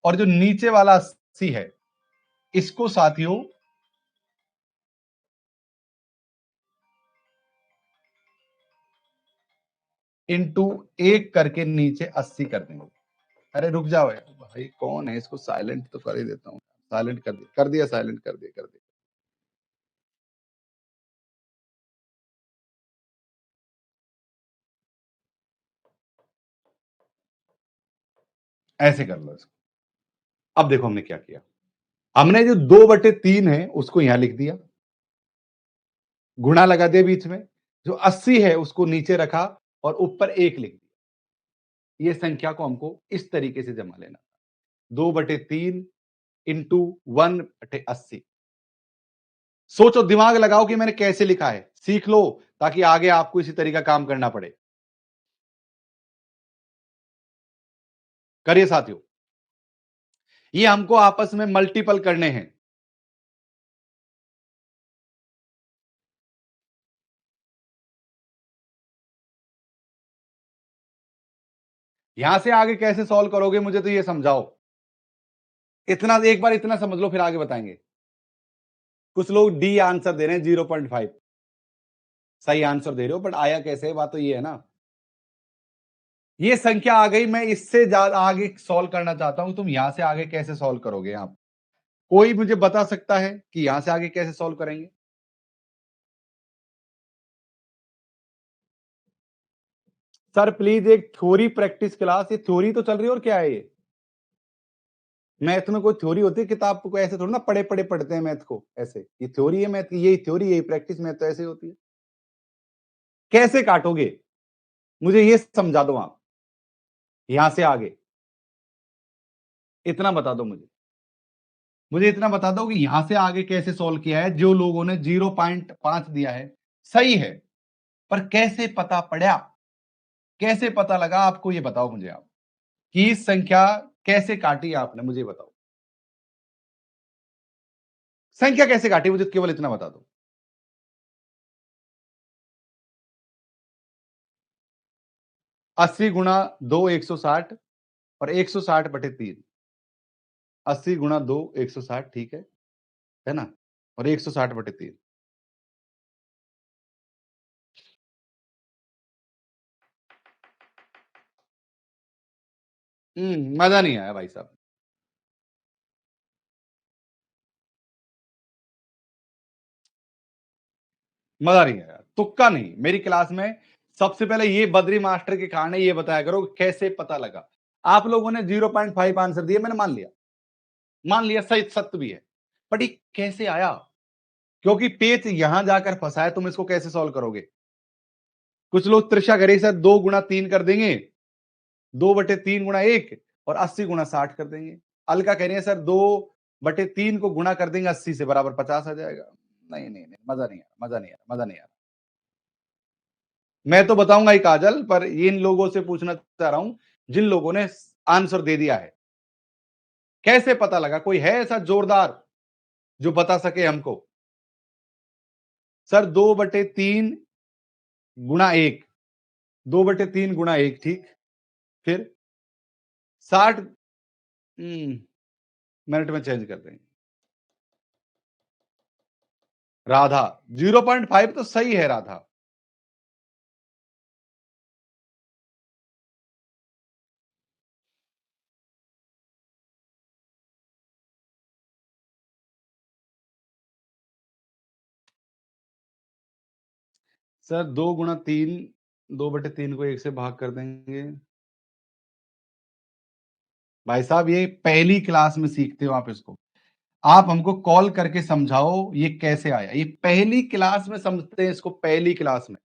और जो नीचे वाला 80 है, इसको साथियों इंटू 1 करके नीचे 80 कर देंगे। अरे रुक जाओ यार भाई, कौन है, इसको साइलेंट तो कर ही देता हूं। साइलेंट कर दिया, साइलेंट कर दिया। ऐसे कर लो इसको। अब देखो हमने क्या किया। हमने जो 2/3 है उसको यहां लिख दिया, गुणा लगा दिया बीच में, जो 80 है उसको नीचे रखा और ऊपर 1 लिख दिया। ये संख्या को हमको इस तरीके से जमा लेना, 2/3 इंटू 1/80। सोचो, दिमाग लगाओ कि मैंने कैसे लिखा है, सीख लो ताकि आगे आपको इसी तरीका काम करना पड़े। करिए साथियों, ये हमको आपस में मल्टीपल करने हैं। यहां से आगे कैसे सॉल्व करोगे मुझे तो ये समझाओ। इतना एक बार इतना समझ लो, फिर आगे बताएंगे। कुछ लोग डी आंसर दे रहे हैं, 0.5 सही आंसर दे रहे हो, बट आया कैसे, बात तो ये है ना। ये संख्या आ गई, मैं इससे ज्यादा आगे सॉल्व करना चाहता हूं, तुम यहां से आगे कैसे सॉल्व करोगे। आप कोई मुझे बता सकता है कि यहां से आगे कैसे सॉल्व करेंगे। सर प्लीज एक थ्योरी प्रैक्टिस क्लास, ये थ्योरी तो चल रही है और क्या है ये। मैथ में कोई थ्योरी होती है, किताब को ऐसे थोड़ी ना पढ़े पढ़े पढ़ते हैं मैथ को ऐसे। ये थ्योरी है मैथ की, यही थ्योरी, यही प्रैक्टिस मैथ तो ऐसे होती है। कैसे काटोगे मुझे ये समझा दो आप, यहां से आगे इतना बता दो मुझे। मुझे इतना बता दो कि यहां से आगे कैसे सॉल्व किया है। जो लोगों ने 0.5 दिया है सही है, पर कैसे पता पड़ा, कैसे पता लगा आपको, ये बताओ मुझे आप, कि संख्या कैसे काटी आपने, मुझे बताओ। संख्या कैसे काटी मुझे केवल इतना बता दो। 80 × 2 160 और 160/3। 80 × 2 160, ठीक है ना, और 160/3। मजा नहीं आया भाई साहब, मजा नहीं आया, तुक्का नहीं। मेरी क्लास में सबसे पहले ये बद्री मास्टर के कारण है, ये बताया करो कैसे पता लगा। आप लोगों ने 0.5 आंसर दिए, मैंने मान लिया सही, सत्य भी है, बट ये कैसे आया। क्योंकि पेच यहां जाकर फंसा है, तुम इसको कैसे सॉल्व करोगे। कुछ लोग त्रिशा करे सर 2 × 3 कर देंगे, 2/3 × 1 और 80 × 60 कर देंगे। अलका कह रही है सर 2/3 को गुणा कर देंगे 80 से, बराबर 50 आ जाएगा। नहीं नहीं नहीं, मजा नहीं आ मजा नहीं आ मजा नहीं आ मैं तो बताऊंगा ही काजल, पर इन लोगों से पूछना चाह रहा हूं जिन लोगों ने आंसर दे दिया है, कैसे पता लगा। कोई है ऐसा जोरदार जो बता सके हमको। सर 2/3 × 1, 2/3 × 1, ठीक। फिर 60 मिनट में चेंज कर देंगे। राधा 0.5 तो सही है राधा। सर 2 × 3, 2/3 को 1 से भाग कर देंगे। भाई साहब ये पहली क्लास में सीखते हो आप इसको, आप हमको कॉल करके समझाओ ये कैसे आया। ये पहली क्लास में समझते हैं इसको, पहली क्लास में।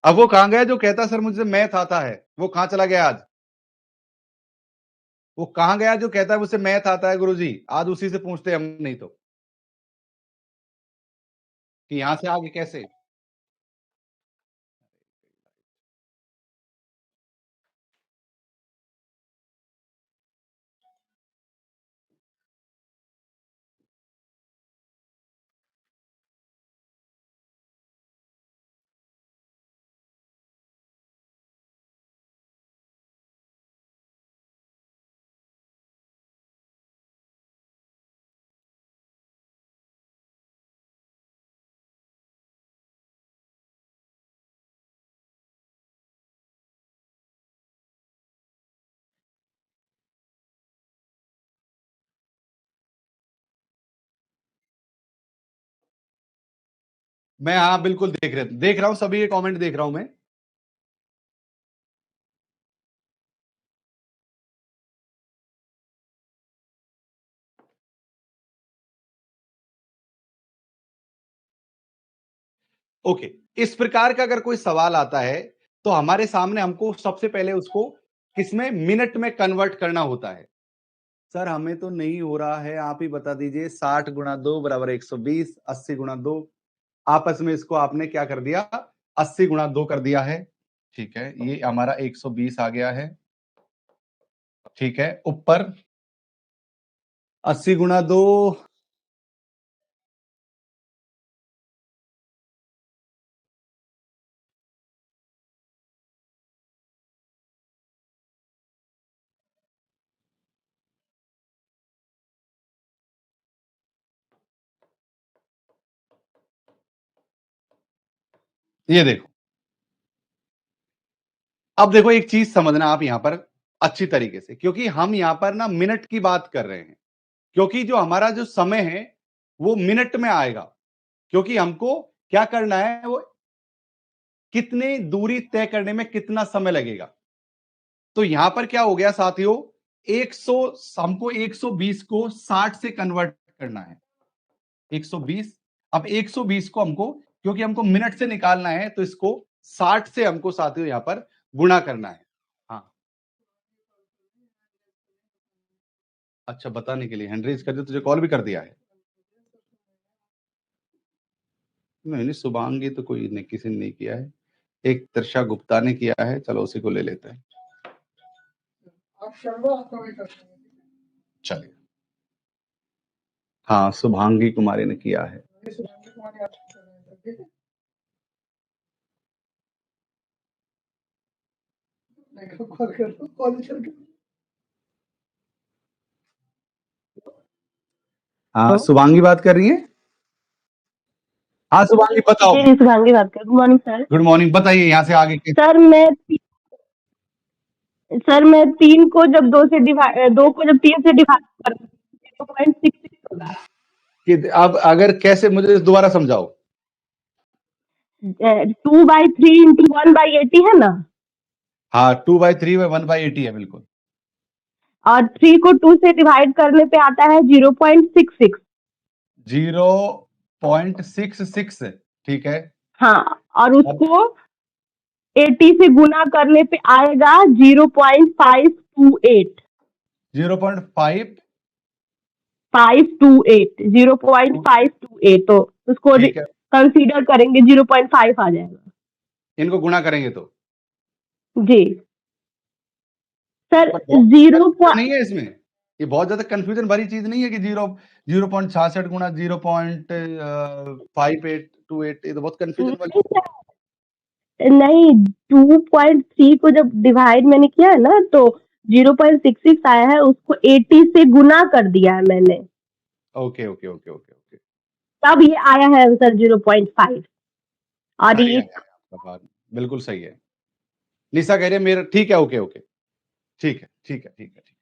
अब वो कहां गया जो कहता सर मुझे मैथ आता है, वो कहां चला गया आज। वो कहां गया जो कहता है मुझसे मैथ आता है गुरुजी, आज उसी से पूछते हैं हम, नहीं तो कि यहां से आगे कैसे। मैं हाँ बिल्कुल देख रहा हूं, सभी ये कमेंट देख रहा हूं मैं। ओके, इस प्रकार का अगर कोई सवाल आता है तो हमारे सामने हमको सबसे पहले उसको किसमें, मिनट में कन्वर्ट करना होता है। सर हमें तो नहीं हो रहा है, आप ही बता दीजिए। 60 गुणा 2 बराबर 120, 80 गुणा 2, आपस में इसको आपने क्या कर दिया, 80 गुणा 2 कर दिया है। ठीक है, ये हमारा 120 आ गया है। ठीक है, ऊपर 80 गुणा 2, ये देखो। अब देखो एक चीज समझना आप यहां पर अच्छी तरीके से, क्योंकि हम यहां पर ना मिनट की बात कर रहे हैं, क्योंकि जो हमारा जो समय है वो मिनट में आएगा, क्योंकि हमको क्या करना है, वो कितनी दूरी तय करने में कितना समय लगेगा। तो यहां पर क्या हो गया साथियों, 100, हमको 120 को 60 से कन्वर्ट करना है। 120, अब 120 को हमको, क्योंकि हमको मिनट से निकालना है, तो इसको 60 से हमको साथियों यहां पर गुणा करना है। हाँ, अच्छा, बताने के लिए हैंड रेज कर दिया, तुझे कॉल भी कर दिया है। नहीं, शुभांगी तो कोई ने किसी ने नहीं किया है, एक त्रिषा गुप्ता ने किया है, चलो उसी को ले लेते हैं। चलिए, हाँ, शुभांगी कुमारी ने किया है। हाँ, शुभांगी बात कर रही है। हाँ शुभांगी बताओ। जी शुभांगी बात कर। Good morning sir. Good morning, बताइए यहाँ से आगे के। सर मैं 3 को जब 2 से डिवाइड 2 को जब 3 से डिवाइड कर 0.66 होगा। कि अब अगर कैसे, मुझे दोबारा समझाओ। 2/3 इंटू 1/80 है ना, हाँ, 2/3 में 1/80 है, बिल्कुल। और 3 को 2 से डिवाइड करने पे आता है 0.66। 0.66, ठीक है। हाँ, और उसको 80 से गुना करने पे आएगा 0.528। 0.5, 528 0.528, तो उसको ठीक है, कंसीडर करेंगे 0.5 आ जाएगा। इनको गुणा करेंगे तो। जी सर। पर बहुत 0 नहीं है इसमें, ये बहुत ज्यादा कंफ्यूजन भरी चीज नहीं है कि 0.66 गुणा 0.5828, ये तो बहुत कंफ्यूजन वाली। नहीं, 2.3 को जब डिवाइड मैंने किया है ना, तो 0.66 आया है, उसको 80 से गुना कर दिया है मैंने, okay okay okay okay okay, तब ये आया है आंसर 0.5। और बढ़िया ये है आपका बात, बिल्कुल सही है। निशा कह रही है मेरा ठीक है, ओके ओके, ठीक है ठीक है ठीक है ठीक।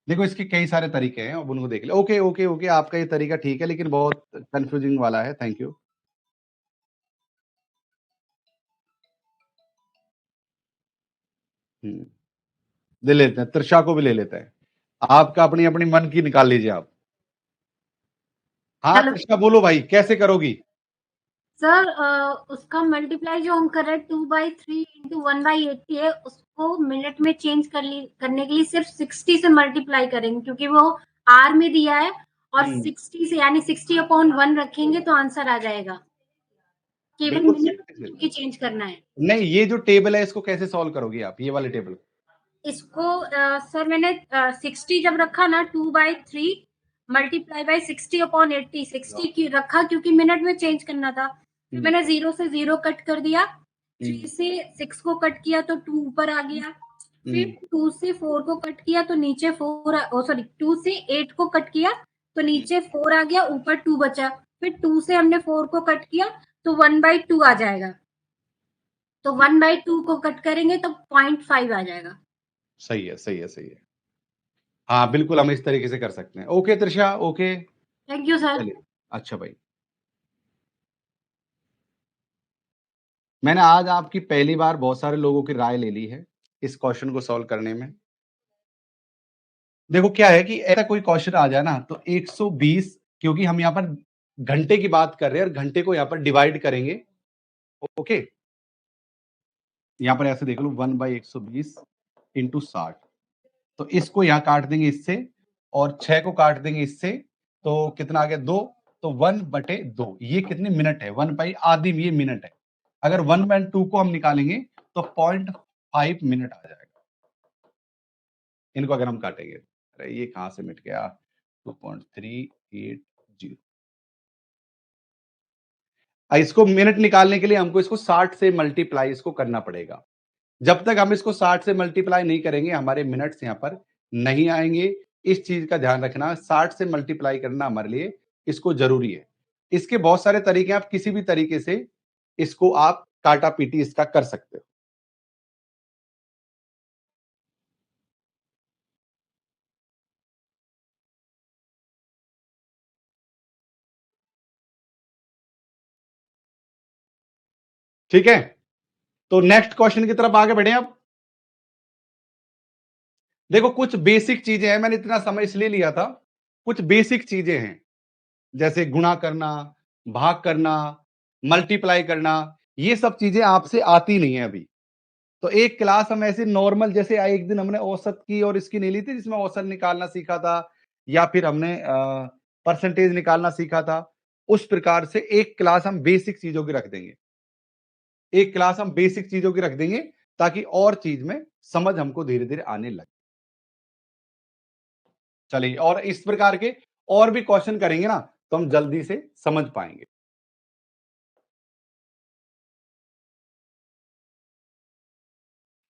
देखो इसके कई सारे तरीके हैं, अब उनको देख ले। ओके ओके ओके, आपका ये तरीका ठीक है, लेकिन बहुत कंफ्यूजिंग वाला है। Thank you. ले लेते हैं, त्रिषा को भी ले लेते हैं। आपका अपनी अपनी मन की निकाल लीजिए आप। हाँ त्रिषा बोलो भाई, कैसे करोगी। सर उसका मल्टीप्लाई जो हम कर रहे हैं 2/3 इंटू 1/80 है, उसको मिनट में चेंज करने के लिए सिर्फ 60 से मल्टीप्लाई करेंगे, क्योंकि वो आर में दिया है, और 60 से यानी 60/1 रखेंगे तो आंसर आ जाएगा। केवल मिनट की चेंज करना है। नहीं, ये जो टेबल है इसको कैसे सॉल्व करोगी आप, ये वाले टेबल। इसको सर मैंने 60 जब रखा ना, 2/3 मल्टीप्लाई बाय 60/80, 60 की रखा क्योंकि मिनट में चेंज करना था। फिर मैंने 0 से 0 कट कर दिया, 3 से 6 को कट किया तो 2 ऊपर आ गया, फिर 2 से 4 को कट किया तो नीचे 2 से 8 को कट किया तो नीचे 4 आ गया, ऊपर 2 बचा। फिर 2 से हमने 4 को कट किया तो 1/2 आ जाएगा, तो 1/2 को कट करेंगे तो 0.5 आ जाएगा। सही है सही है सही है। हाँ बिल्कुल, हम इस तरीके से कर सकते हैं। Okay Trisha, okay, thank you sir. चलिए, अच्छा भाई। मैंने आज आपकी पहली बार बहुत सारे लोगों की राय ले ली है इस क्वेश्चन को सॉल्व करने में। देखो क्या है कि ऐसा कोई क्वेश्चन आ जाए ना तो 120, क्योंकि हम यहां पर घंटे की बात कर रहे हैं और घंटे को यहां पर डिवाइड करेंगे। ओके, यहां पर ऐसे देख लो 1/120 इंटू 60, तो इसको यहां काट देंगे इससे और 6 को काट देंगे इससे, तो कितना आ गया 2, तो 1/2 ये कितने मिनट है, 1 आधी ये मिनट है। अगर 1/2 को हम निकालेंगे तो 0.5 मिनट आ जाएगा। इनको अगर हम काटेंगे, अरे ये कहां से मिट गया, 2.380। इसको मिनट निकालने के लिए हमको इसको 60 से मल्टीप्लाई इसको करना पड़ेगा। जब तक हम इसको 60 से मल्टीप्लाई नहीं करेंगे हमारे मिनट्स यहां पर नहीं आएंगे। इस चीज का ध्यान रखना, 60 से मल्टीप्लाई करना हमारे लिए इसको जरूरी है। इसके बहुत सारे तरीके, आप किसी भी तरीके से इसको आप काटा पीटी इसका कर सकते हो। ठीक है, तो नेक्स्ट क्वेश्चन की तरफ आगे बढ़े। अब देखो कुछ बेसिक चीजें हैं, मैंने इतना समय इसलिए लिया था, कुछ बेसिक चीजें हैं जैसे गुणा करना, भाग करना, मल्टीप्लाई करना, ये सब चीजें आपसे आती नहीं है अभी। तो एक क्लास हम ऐसे नॉर्मल, जैसे एक दिन हमने औसत की और इसकी नहीं ली थी जिसमें औसत निकालना सीखा था या फिर हमने परसेंटेज निकालना सीखा था, उस प्रकार से एक क्लास हम बेसिक चीजों की रख देंगे। एक क्लास हम बेसिक चीजों की रख देंगे ताकि और चीज में समझ हमको धीरे धीरे आने लगे। चलिए, और इस प्रकार के और भी क्वेश्चन करेंगे ना तो हम जल्दी से समझ पाएंगे।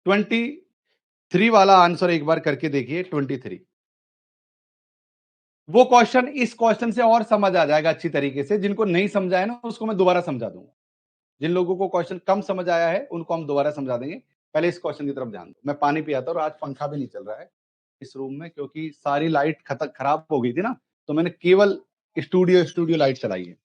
ट्वेंटी 3 वाला आंसर एक बार करके देखिए। 23 वो क्वेश्चन इस क्वेश्चन से और समझ आ जाएगा अच्छी तरीके से। जिनको नहीं समझा है ना उसको मैं दोबारा समझा दूंगा। जिन लोगों को क्वेश्चन कम समझ आया है उनको हम दोबारा समझा देंगे। पहले इस क्वेश्चन की तरफ ध्यान दो। मैं पानी पिया था और आज पंखा भी नहीं चल रहा है इस रूम में क्योंकि सारी लाइट खराब हो गई थी ना, तो मैंने केवल स्टूडियो लाइट चलाई है।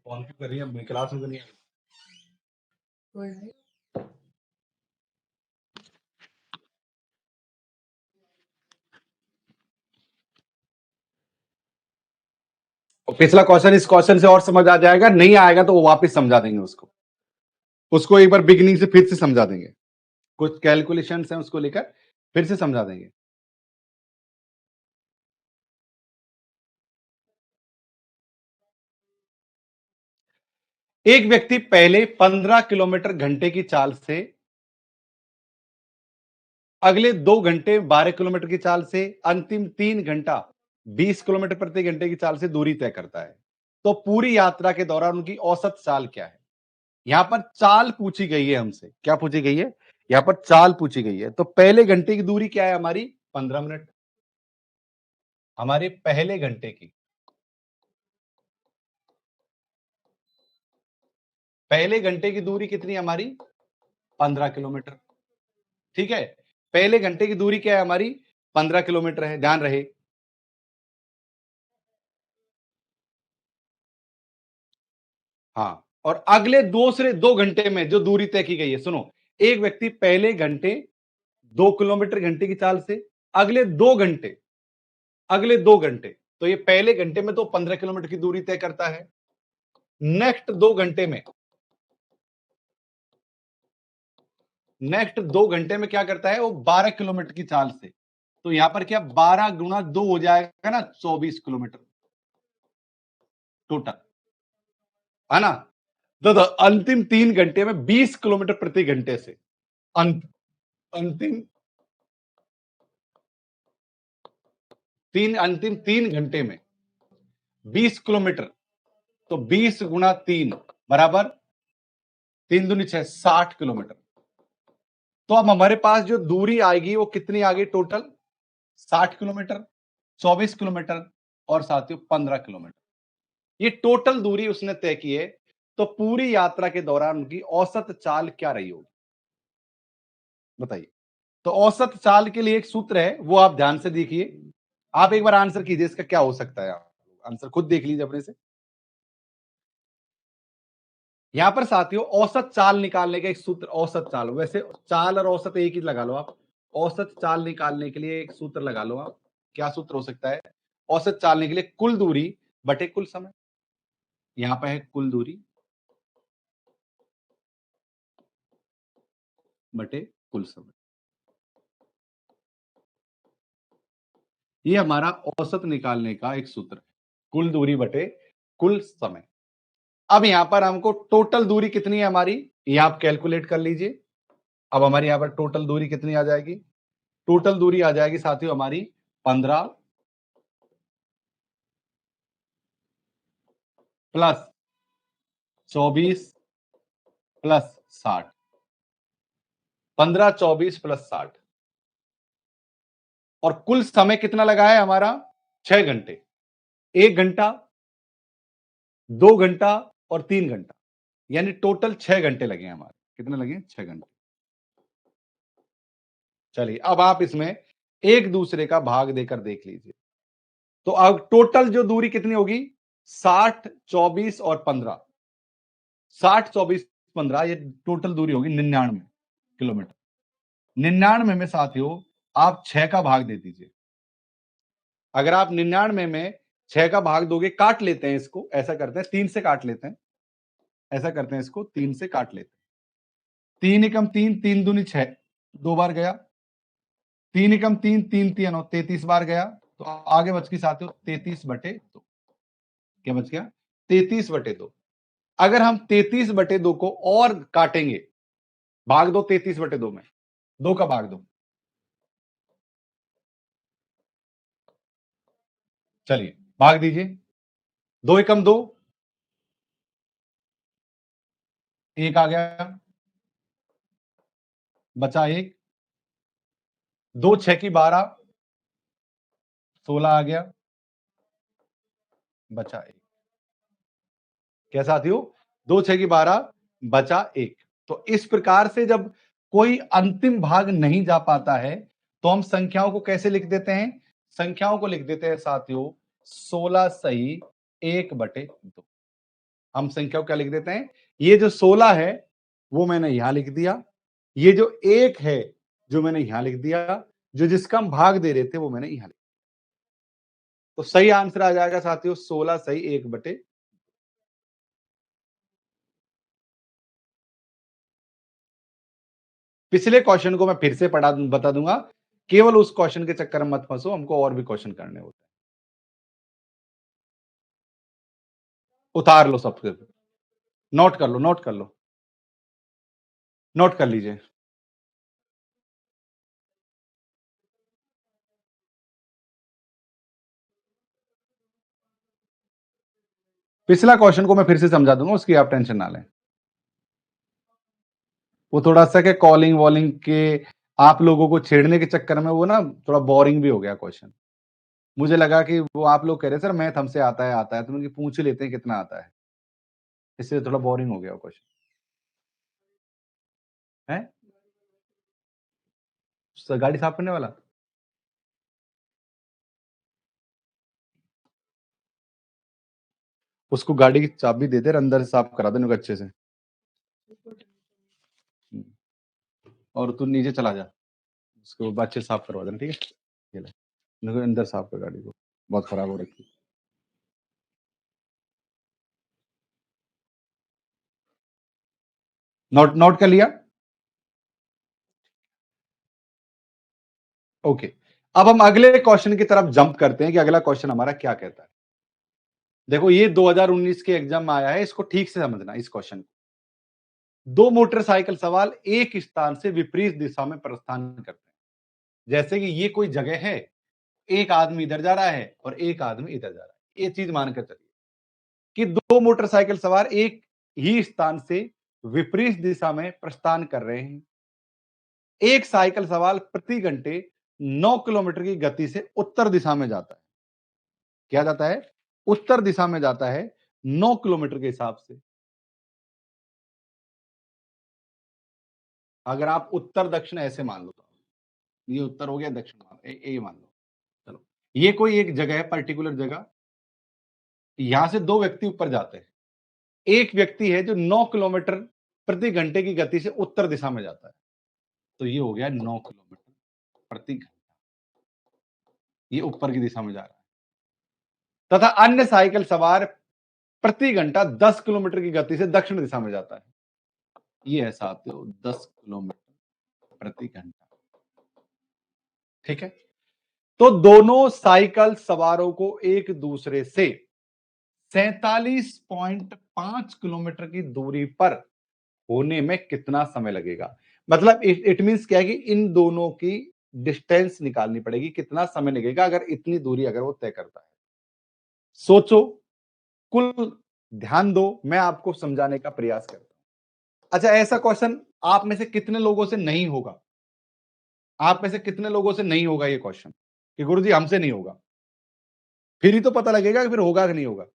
कौन क्यों कर रही है, क्लास में तो नहीं है। और पिछला क्वेश्चन इस क्वेश्चन से और समझ आ जाएगा, नहीं आएगा तो वो वापस समझा देंगे उसको एक बार बिगिनिंग से फिर से समझा देंगे। कुछ कैलकुलेशंस हैं उसको लेकर फिर से समझा देंगे। एक व्यक्ति पहले 15 किलोमीटर घंटे की चाल से अगले 2 घंटे 12 किलोमीटर की चाल से अंतिम 3 घंटा 20 किलोमीटर प्रति घंटे की चाल से दूरी तय करता है, तो पूरी यात्रा के दौरान उनकी औसत चाल क्या है। यहां पर चाल पूछी गई है हमसे। क्या पूछी गई है, यहां पर चाल पूछी गई है। तो पहले घंटे की दूरी क्या है हमारी, 15 मिनट। हमारे पहले घंटे की, पहले घंटे की दूरी कितनी है हमारी, 15 किलोमीटर। ठीक है, पहले घंटे की दूरी क्या है हमारी, 15 किलोमीटर है, ध्यान रहे। हाँ, और अगले दूसरे 2 घंटे में जो दूरी तय की गई है, सुनो, एक व्यक्ति पहले घंटे 2 किलोमीटर घंटे की चाल से अगले 2 घंटे, तो ये पहले घंटे में तो 15 किलोमीटर की दूरी तय करता है। नेक्स्ट 2 घंटे में क्या करता है, वो 12 किलोमीटर की चाल से, तो यहां पर क्या 12 गुना 2 हो जाएगा ना, 24 किलोमीटर टोटल, है ना। तो अंतिम 3 घंटे में 20 किलोमीटर प्रति घंटे से अंतिम अंतिम 3 घंटे में 20 किलोमीटर, तो 20 गुना 3 बराबर 3 दूनी 6, 60 किलोमीटर। तो अब हमारे पास जो दूरी आएगी वो कितनी आ गई टोटल, 60 किलोमीटर, 24 किलोमीटर। और साथियों 15 किलोमीटर। ये टोटल दूरी उसने तय की है। तो पूरी यात्रा के दौरान उनकी औसत चाल क्या रही होगी, बताइए। तो औसत चाल के लिए एक सूत्र है, वो आप ध्यान से देखिए। आप एक बार आंसर कीजिए, इसका क्या हो सकता है। आप आंसर खुद देख लीजिए अपने से। यहां पर साथियों औसत चाल निकालने का एक सूत्र, औसत चाल, वैसे चाल और औसत एक ही लगा लो आप। औसत चाल निकालने के लिए एक सूत्र लगा लो आप। क्या सूत्र हो सकता है? औसत चालने के लिए कुल दूरी बटे कुल समय। यहां पर है कुल दूरी बटे कुल समय। ये हमारा औसत निकालने का एक सूत्र है, कुल दूरी बटे कुल समय। अब यहां पर हमको टोटल दूरी कितनी है हमारी, ये आप कैलकुलेट कर लीजिए। अब हमारी यहां पर टोटल दूरी कितनी आ जाएगी? टोटल दूरी आ जाएगी साथियों हमारी 15 प्लस 24 प्लस 60। 15, 24 प्लस 60। और कुल समय कितना लगा है हमारा? 6 घंटे। 1 घंटा, 2 घंटा और 3 घंटा, यानी टोटल 6 घंटे लगे हमारे। कितने लगे? 6 घंटे। चलिए अब आप इसमें एक दूसरे का भाग देकर देख लीजिए। तो अब टोटल जो दूरी कितनी होगी? 60, 24 और 15। 60, 24, 15, ये टोटल दूरी होगी 99 किलोमीटर। 99 में साथियों आप 6 का भाग दे दीजिए। अगर आप 99 में 6 का भाग दोगे, काट लेते हैं इसको, ऐसा करते हैं 3 से काट लेते हैं। ऐसा करते हैं, इसको 3 से काट लेते हैं। 3 एकम 3, 3 दूनी 6, 2 बार गया। 3 एकम 3, 3 3 9, 33 बार गया। तो आगे बच गई साथियों 33/2। क्या बच गया? 33/2। अगर हम 33/2 को और काटेंगे, भाग दो 33/2 में, 2 का भाग दो। चलिए भाग दीजिए। 2 एकम 2, 1 आ गया, बचा 1। 2 6 की 12, 16 आ गया, बचा 1। क्या साथियों? 2 6 की 12, बचा 1। तो इस प्रकार से जब कोई अंतिम भाग नहीं जा पाता है, तो हम संख्याओं को कैसे लिख देते हैं? संख्याओं को लिख देते हैं साथियों 16 सही 1/2। हम संख्या को क्या लिख देते हैं? ये जो 16 है वो मैंने यहां लिख दिया, ये जो 1 है जो मैंने यहां लिख दिया, जो जिसका हम भाग दे रहे थे वो मैंने यहां लिख दिया। तो सही आंसर आ जाएगा साथियों 16 सही 1/2। पिछले क्वेश्चन को मैं फिर से बता दूंगा, केवल उस क्वेश्चन के चक्कर में मत फंसो, हमको और भी क्वेश्चन करने होते हैं। उतार लो सबसे, नोट कर लो, नोट कर लो, नोट कर लीजिए। पिछला क्वेश्चन को मैं फिर से समझा दूंगा, उसकी आप टेंशन ना लें। वो थोड़ा सा के कॉलिंग वॉलिंग के आप लोगों को छेड़ने के चक्कर में वो ना थोड़ा बोरिंग भी हो गया क्वेश्चन। मुझे लगा कि वो आप लोग कह रहे सर मैथ हमसे आता है, तो उनकी पूछ ही लेते हैं कितना आता है, इसलिए थोड़ा बोरिंग हो गया वो क्वेश्चन है। गाड़ी साफ करने वाला, उसको गाड़ी की चाबी दे दे और अंदर से साफ करा दे अच्छे से। और तू नीचे चला जा, उसको अच्छे से साफ करवा देना, ठीक है? ये ले, इनको अंदर साफ कर गाड़ी को, बहुत खराब हो रखी है। नोट नोट कर लिया? ओके। अब हम अगले क्वेश्चन की तरफ जंप करते हैं कि अगला क्वेश्चन हमारा क्या कहता है। देखो ये 2019 के एग्जाम में आया है, इसको ठीक से समझना इस क्वेश्चन को। 2 मोटरसाइकिल सवार एक स्थान से विपरीत दिशा में प्रस्थान करते हैं। जैसे कि ये कोई जगह है, एक आदमी इधर जा रहा है और एक आदमी इधर जा रहा है। ये चीज मानकर चलिए कि 2 मोटरसाइकिल सवार एक ही स्थान से विपरीत दिशा में प्रस्थान कर रहे हैं। एक साइकिल सवार प्रति घंटे 9 किलोमीटर की गति से उत्तर दिशा में जाता है। क्या जाता है, उत्तर दिशा में जाता है 9 किलोमीटर के हिसाब से। अगर आप उत्तर दक्षिण ऐसे मान लो, तो ये उत्तर हो गया, दक्षिण मान ये मान लो। चलो, ये कोई एक जगह है, पर्टिकुलर जगह, यहां से दो व्यक्ति ऊपर जाते हैं। एक व्यक्ति है जो 9 किलोमीटर प्रति घंटे की गति से उत्तर दिशा में जाता है, तो ये हो गया 9 किलोमीटर प्रति घंटा, ये ऊपर की दिशा में जा रहा है। तथा अन्य साइकिल सवार प्रति घंटा 10 किलोमीटर की गति से दक्षिण दिशा में जाता है। ये है साथियों 10 किलोमीटर प्रति घंटा। ठीक है, तो दोनों साइकिल सवारों को एक दूसरे से 47.5 किलोमीटर की दूरी पर होने में कितना समय लगेगा। मतलब इट मींस क्या है कि इन दोनों की डिस्टेंस निकालनी पड़ेगी, कितना समय लगेगा अगर इतनी दूरी अगर वो तय करता है। सोचो, कुल ध्यान दो, मैं आपको समझाने का प्रयास करता हूं। अच्छा, ऐसा क्वेश्चन आप में से कितने लोगों से नहीं होगा? आप में से कितने लोगों से नहीं होगा ये क्वेश्चन कि गुरुजी हमसे नहीं होगा? फिर ही तो पता लगेगा कि फिर होगा कि नहीं होगा।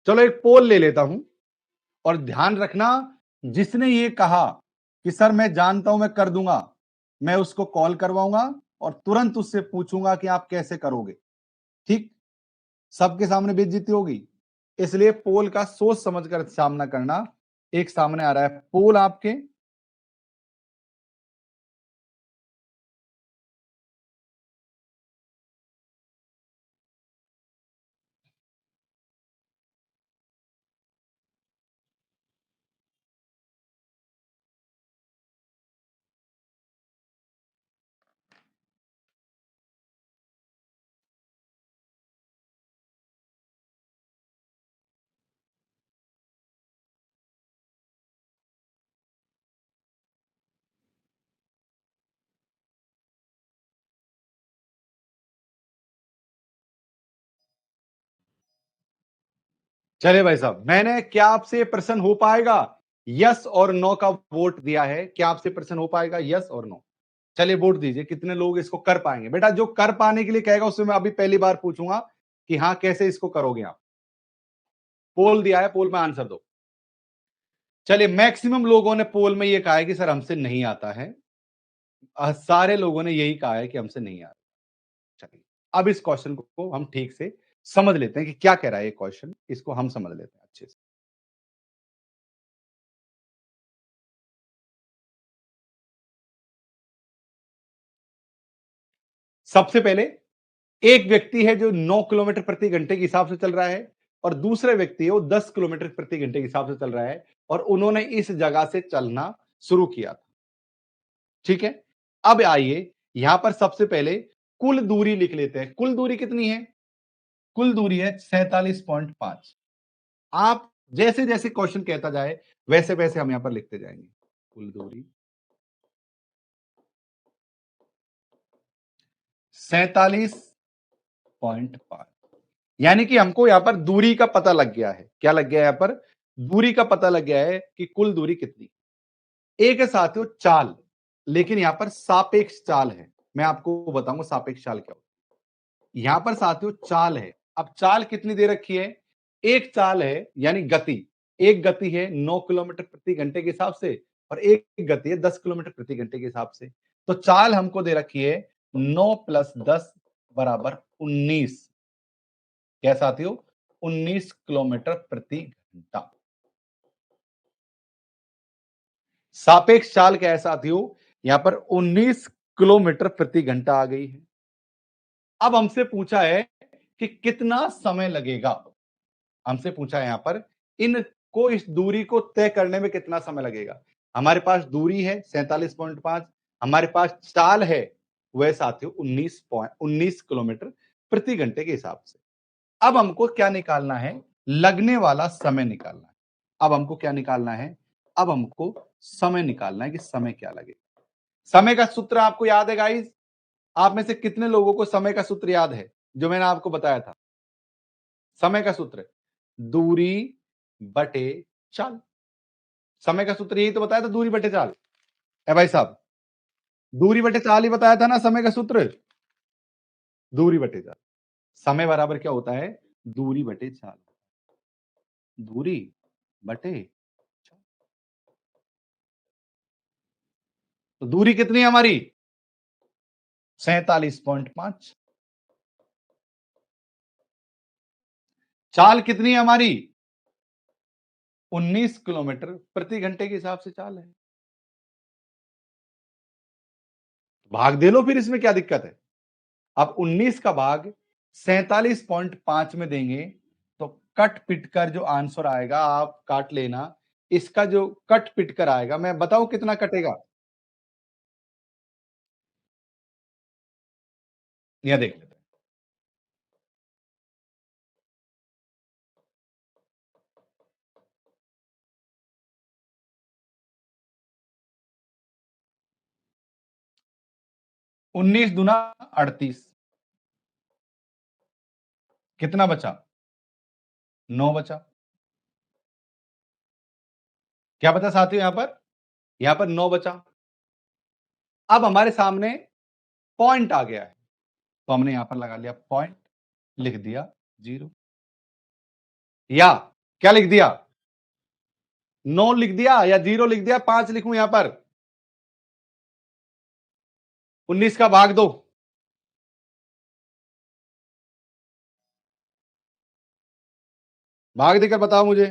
चलो एक पोल ले लेता हूं, और ध्यान रखना, जिसने ये कहा कि सर मैं जानता हूं मैं कर दूंगा, मैं उसको कॉल करवाऊंगा और तुरंत उससे पूछूंगा कि आप कैसे करोगे। ठीक, सबके सामने बेइज्जती होगी, इसलिए पोल का सोच समझकर सामना करना। एक सामने आ रहा है पोल आपके, चले भाई साहब, मैंने क्या आपसे प्रश्न हो पाएगा, यस और नो का वोट दिया है, क्या आपसे प्रश्न हो पाएगा, यस और नो? चलिए वोट दीजिए, कितने लोग इसको कर पाएंगे। बेटा जो कर पाने के लिए कहेगा उससे मैं अभी पहली बार पूछूंगा कि हाँ कैसे इसको करोगे आप। पोल दिया है, पोल में आंसर दो। चलिए, मैक्सिमम लोगों ने पोल में ये कहा है कि सर हमसे नहीं आता है, सारे लोगों ने यही कहा है कि हमसे नहीं आता। चलिए, अब इस क्वेश्चन को हम ठीक से समझ लेते हैं कि क्या कह रहा है ये क्वेश्चन, इसको हम समझ लेते हैं अच्छे से। सबसे पहले एक व्यक्ति है जो 9 किलोमीटर प्रति घंटे के हिसाब से चल रहा है, और दूसरे व्यक्ति है वो 10 किलोमीटर प्रति घंटे के हिसाब से चल रहा है, और उन्होंने इस जगह से चलना शुरू किया था। ठीक है, अब आइए यहां पर सबसे पहले कुल दूरी लिख लेते हैं। कुल दूरी कितनी है? कुल दूरी है 47.5। आप जैसे जैसे क्वेश्चन कहता जाए वैसे वैसे हम यहां पर लिखते जाएंगे। कुल दूरी 47.5, यानी कि हमको यहां पर दूरी का पता लग गया है। क्या लग गया है? यहां पर दूरी का पता लग गया है कि कुल दूरी कितनी। एक है साथियों चाल, लेकिन यहां पर सापेक्ष चाल है। मैं आपको बताऊंगा सापेक्ष चाल क्या होती है। यहां पर साथियों चाल है। अब चाल कितनी दे रखी है? एक चाल है यानी गति, एक गति है 9 किलोमीटर प्रति घंटे के हिसाब से, और एक गति है 10 किलोमीटर प्रति घंटे के हिसाब से। तो चाल हमको दे रखी है 9 प्लस 10 बराबर 19। क्या साथियों? 19 किलोमीटर प्रति घंटा। सापेक्ष चाल क्या है साथियों? यहां पर 19 किलोमीटर प्रति घंटा आ गई है। अब हमसे पूछा है कि कितना समय लगेगा। हमसे पूछा है यहां पर इनको इस दूरी को तय करने में कितना समय लगेगा। हमारे पास दूरी है 47.5, हमारे पास चाल है वह साथियों 19 किलोमीटर प्रति घंटे के हिसाब से। अब हमको क्या निकालना है? लगने वाला समय निकालना है। अब हमको क्या निकालना है? अब हमको समय निकालना है कि समय क्या लगेगा। समय का सूत्र आपको याद है गाइस? आप में से कितने लोगों को समय का सूत्र याद है जो मैंने आपको बताया था? समय का सूत्र दूरी बटे चाल। समय का सूत्र यही तो बताया था, दूरी बटे चाल। ए भाई साहब, दूरी बटे चाल ही बताया था ना समय का सूत्र। दूरी बटे चाल, समय बराबर क्या होता है? दूरी बटे चाल। दूरी बटे चाल। तो दूरी कितनी है हमारी? 47.5। चाल कितनी है हमारी? 19 किलोमीटर प्रति घंटे के हिसाब से चाल है। भाग दे लो फिर, इसमें क्या दिक्कत है? अब 19 का भाग 47.5 में देंगे तो कट पिट कर जो आंसर आएगा, आप काट लेना। इसका जो कट पिट कर आएगा, मैं बताऊं कितना कटेगा? यह देख लेते हैं। उन्नीस दूना 38। कितना बचा? 9 बचा। क्या बचा साथियों? यहां पर 9 बचा। अब हमारे सामने पॉइंट आ गया है, तो हमने यहां पर लगा लिया पॉइंट, लिख दिया 0। या क्या लिख दिया? 9 लिख दिया या 0 लिख दिया? 5 लिखूं यहां पर? 19 का भाग दो। भाग देकर बताओ मुझे।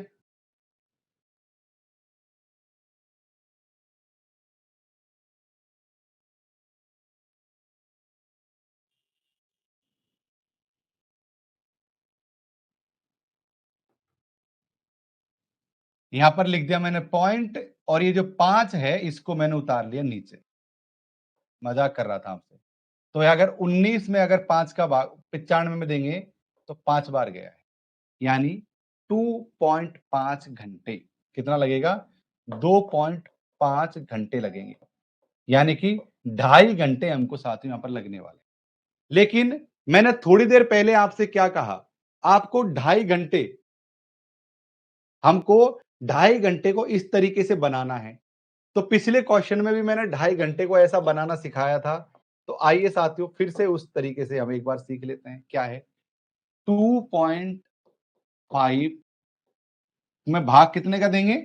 यहां पर लिख दिया मैंने पॉइंट, और ये जो 5 है इसको मैंने उतार लिया नीचे। मजाक कर रहा था आपसे। तो अगर 19 में अगर 5 का भाग 95 में देंगे तो 5 बार गया है, यानी 2.5 घंटे। कितना लगेगा? 2.5 घंटे लगेंगे, यानी कि 2.5 घंटे हमको साथियों यहां पर लगने वाले। लेकिन मैंने थोड़ी देर पहले आपसे क्या कहा? आपको 2.5 घंटे, हमको 2.5 घंटे को इस तरीके से बनाना है। तो पिछले क्वेश्चन में भी मैंने 2.5 घंटे को ऐसा बनाना सिखाया था। तो आइए साथियों, फिर से उस तरीके से हम एक बार सीख लेते हैं। क्या है? 2.5 में भाग कितने का देंगे?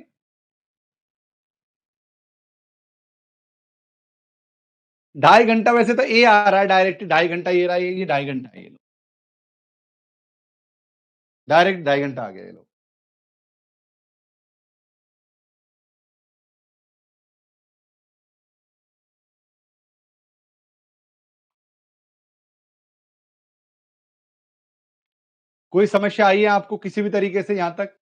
2.5 घंटा। वैसे तो ए आ रहा है डायरेक्ट, 2.5 घंटा ये रहा, ये 2.5 घंटा है, ये लो डायरेक्ट 2.5 घंटा आ गया, ये लो। कोई समस्या आई है आपको किसी भी तरीके से यहां तक?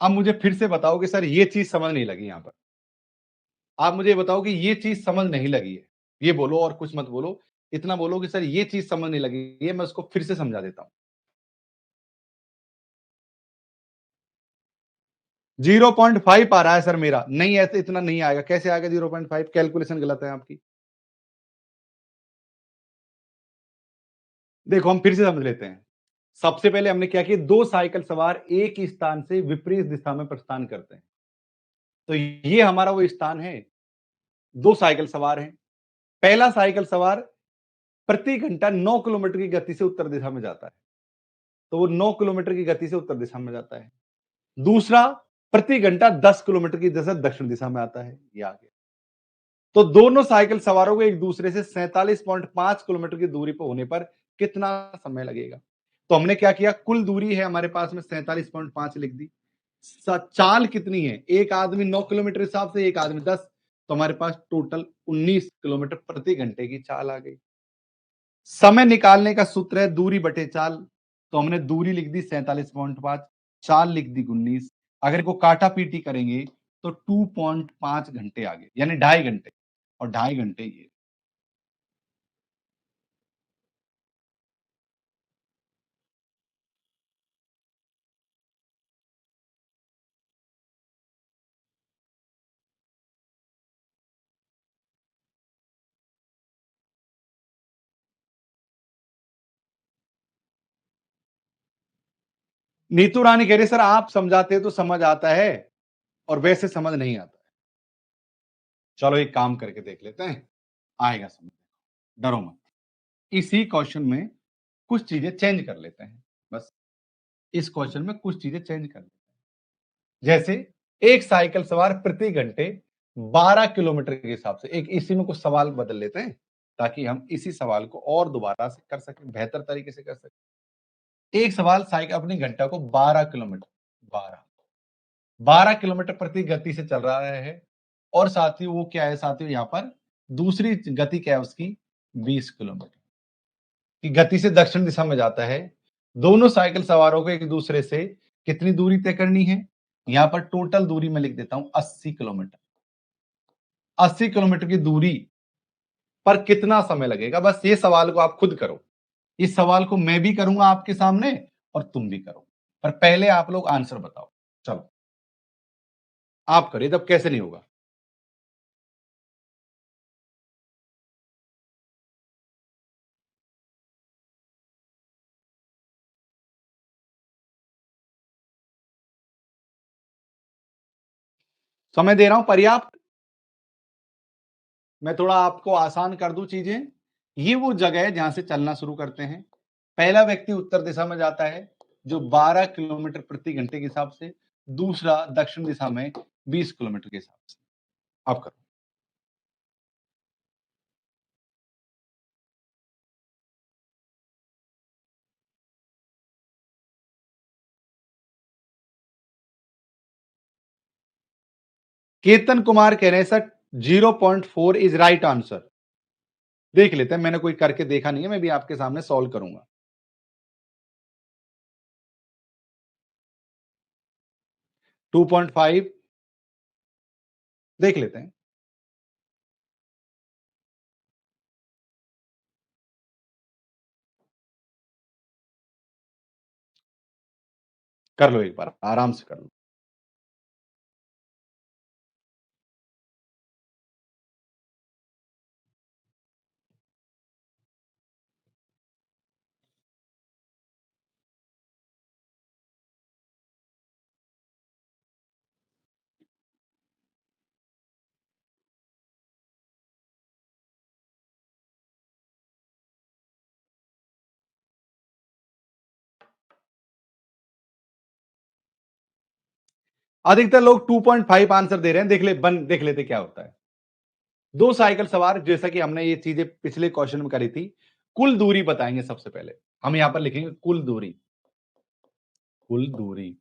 अब मुझे फिर से बताओ कि सर ये चीज समझ नहीं लगी यहां पर। आप मुझे बताओ कि ये चीज समझ नहीं लगी है, ये बोलो और कुछ मत बोलो। इतना बोलो कि सर ये चीज समझ नहीं लगी है, मैं उसको फिर से समझा देता हूं। 0.5 आ रहा है सर मेरा, नहीं ऐसे इतना नहीं आएगा। कैसे आएगा 0.5? कैलकुलेशन गलत है आपकी। देखो हम फिर से समझ लेते हैं। सबसे पहले हमने क्या किया? दो साइकिल सवार एक ही स्थान से विपरीत दिशा में प्रस्थान करते हैं। तो ये हमारा वो स्थान है, दो साइकिल सवार हैं। पहला साइकिल सवार प्रति घंटा 9 किलोमीटर की गति से उत्तर दिशा में जाता है, तो वो 9 किलोमीटर की गति से उत्तर दिशा में जाता है। दूसरा प्रति घंटा 10 किलोमीटर की दिशा दक्षिण दिशा में आता है, ये आ गया। तो दोनों साइकिल सवारों को एक दूसरे से 47.5 किलोमीटर की दूरी पर होने पर कितना समय लगेगा? तो हमने क्या किया? कुल दूरी है हमारे पास में 47.5 लिख दी। चाल कितनी है? एक आदमी 9 किलोमीटर हिसाब से, एक आदमी 10, तो हमारे पास टोटल 19 किलोमीटर प्रति घंटे की चाल आ गई। समय निकालने का सूत्र है दूरी बटे चाल। तो हमने दूरी लिख दी 47.5, चाल लिख दी 19। अगर इसको काटा पीटी करेंगे तो 2.5 घंटे आ गए, यानी 2.5 घंटे, और 2.5 घंटे ये। नीतू रानी कह रही सर आप समझाते तो समझ आता है और वैसे समझ नहीं आता है। चलो एक काम करके देख लेते हैं, आएगा समझ, डरो मत। इसी क्वेश्चन में कुछ चीजें चेंज कर लेते हैं, बस इस क्वेश्चन में कुछ चीजें चेंज कर लेते हैं। जैसे एक साइकिल सवार प्रति घंटे 12 किलोमीटर के हिसाब से, एक इसी में कुछ सवाल बदल लेते हैं ताकि हम इसी सवाल को और दोबारा से कर सकें, बेहतर तरीके से कर सकें। एक सवाल साइकिल अपनी घंटा को 12 किलोमीटर 12 किलोमीटर प्रति गति से चल रहा है और साथियों वो क्या है साथियों, यहां पर दूसरी गति क्या है उसकी 20 किलोमीटर की गति से दक्षिण दिशा में जाता है। दोनों साइकिल सवारों को एक दूसरे से कितनी दूरी तय करनी है, यहां पर टोटल दूरी मैं लिख देता हूं 80 किलोमीटर। 80 किलोमीटर की दूरी पर कितना समय लगेगा, बस ये सवाल को आप खुद करो। इस सवाल को मैं भी करूंगा आपके सामने और तुम भी करो, पर पहले आप लोग आंसर बताओ। चलो आप करिए, तब कैसे नहीं होगा। समय दे रहा हूं पर्याप्त। मैं थोड़ा आपको आसान कर दूं चीजें। ये वो जगह है जहां से चलना शुरू करते हैं। पहला व्यक्ति उत्तर दिशा में जाता है जो 12 किलोमीटर प्रति घंटे के हिसाब से, दूसरा दक्षिण दिशा में 20 किलोमीटर के हिसाब से। अब करो। केतन कुमार कह रहे हैं सर 0.4 इज राइट आंसर। देख लेते हैं, मैंने कोई करके देखा नहीं है, मैं भी आपके सामने सॉल्व करूंगा। 2.5 देख लेते हैं। कर लो एक बार, आराम से कर लो। अधिकतर लोग 2.5 आंसर दे रहे हैं। देख लेते क्या होता है। दो साइकिल सवार, जैसा कि हमने ये चीजें पिछले क्वेश्चन में करी थी, कुल दूरी बताएंगे। सबसे पहले हम यहां पर लिखेंगे कुल दूरी। कुल दूरी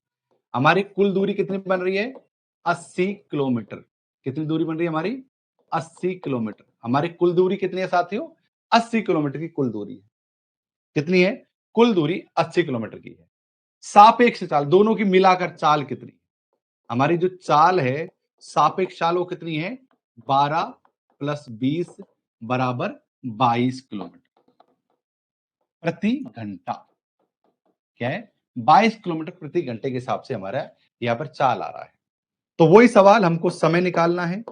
हमारी कुल दूरी कितनी बन रही है 80 किलोमीटर। कितनी दूरी बन रही है हमारी 80 किलोमीटर। हमारी कुल दूरी कितनी है साथियों 80 किलोमीटर की कुल दूरी है। कितनी है कुल दूरी 80 किलोमीटर की है। सापेक्ष चाल दोनों की मिलाकर चाल कितनी, हमारी जो चाल है सापेक्ष चाल वो कितनी है 12 प्लस 20 बराबर 22 किलोमीटर प्रति घंटा। क्या है 22 किलोमीटर प्रति घंटे के हिसाब से हमारा यहां पर चाल आ रहा है। तो वही सवाल, हमको समय निकालना है।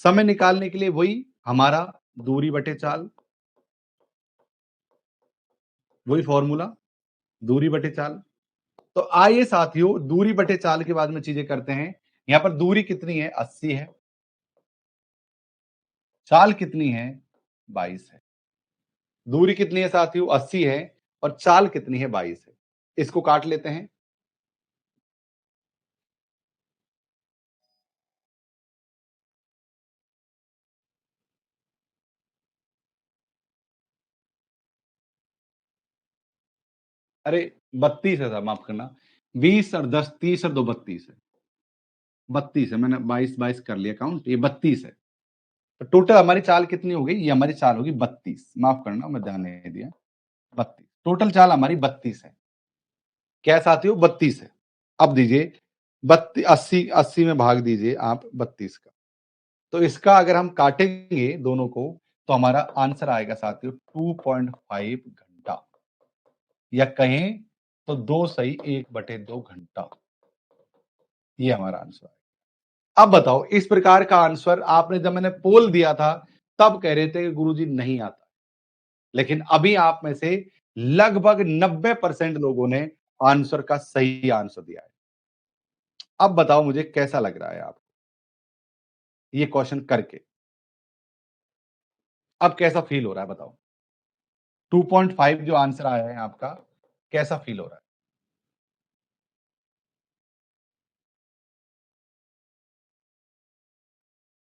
समय निकालने के लिए वही हमारा दूरी बटे चाल, वही फॉर्मूला दूरी बटे चाल। तो आइए साथियों दूरी बटे चाल के बाद में चीजें करते हैं। यहां पर दूरी कितनी है 80 है, चाल कितनी है 22 है। दूरी कितनी है साथियों 80 है और चाल कितनी है 22 है। इसको काट लेते हैं। अरे 32 है साहब, माफ करना। 20 और 10 30 और 2 32 है। 32 है, मैंने 22 कर लिया काउंट, ये 32 है। तो टोटल हमारी चाल कितनी हो गई, ये हमारी चाल होगी 32। माफ करना मैं ध्यान नहीं दिया। 32 टोटल चाल हमारी 32 है। क्या है साथियों 32 है। अब दीजिए 80 में भाग दीजिए आप 32 का। तो इसका अगर हम काटेंगे दोनों को तो हमारा आंसर आएगा साथियों 2.5 घंटा, या कहें तो 2 सही 1/2 घंटा। ये हमारा आंसर है। अब बताओ इस प्रकार का आंसर आपने जब मैंने पोल दिया था तब कह रहे थे कि गुरुजी नहीं आता, लेकिन अभी आप में से लगभग 90% लोगों ने आंसर का सही आंसर दिया है। अब बताओ मुझे कैसा लग रहा है आपको ये क्वेश्चन करके, अब कैसा फील हो रहा है बताओ। 2.5 जो आंसर आया है आपका, कैसा फील हो रहा है?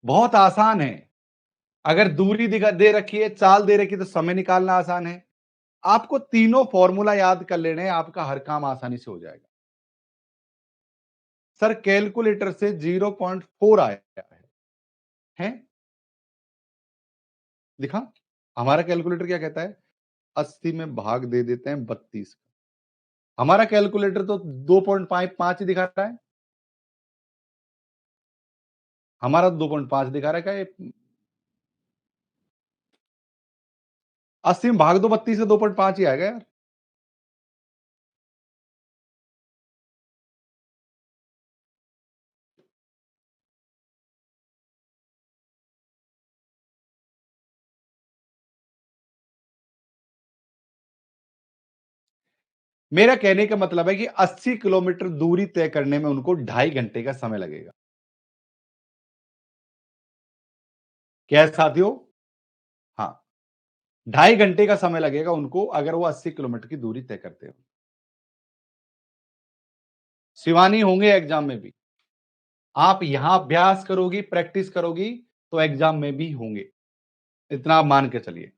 बहुत आसान है। अगर दूरी दे रखी है, चाल दे रखी है, तो समय निकालना आसान है। आपको तीनों फॉर्मूला याद कर लेने हैं, आपका हर काम आसानी से हो जाएगा। सर कैलकुलेटर से 0.4 आया है? दिखा, हमारा कैलकुलेटर क्या कहता है? 80 में भाग दे देते हैं 32 का। हमारा कैलकुलेटर तो 2.5 ही दिखा रहा है। हमारा 2.5 दिखा रहा है क्या? 80 में भाग दो 32 से 2.5 ही आएगा यार। मेरा कहने का मतलब है कि 80 किलोमीटर दूरी तय करने में उनको 2.5 घंटे का समय लगेगा। क्या है साथियों? हाँ, 2.5 घंटे का समय लगेगा उनको अगर वो 80 किलोमीटर की दूरी तय करते हो। शिवानी होंगे एग्जाम में भी। आप यहां अभ्यास करोगी, प्रैक्टिस करोगी, तो एग्जाम में भी होंगे, इतना आप मान के चलिए।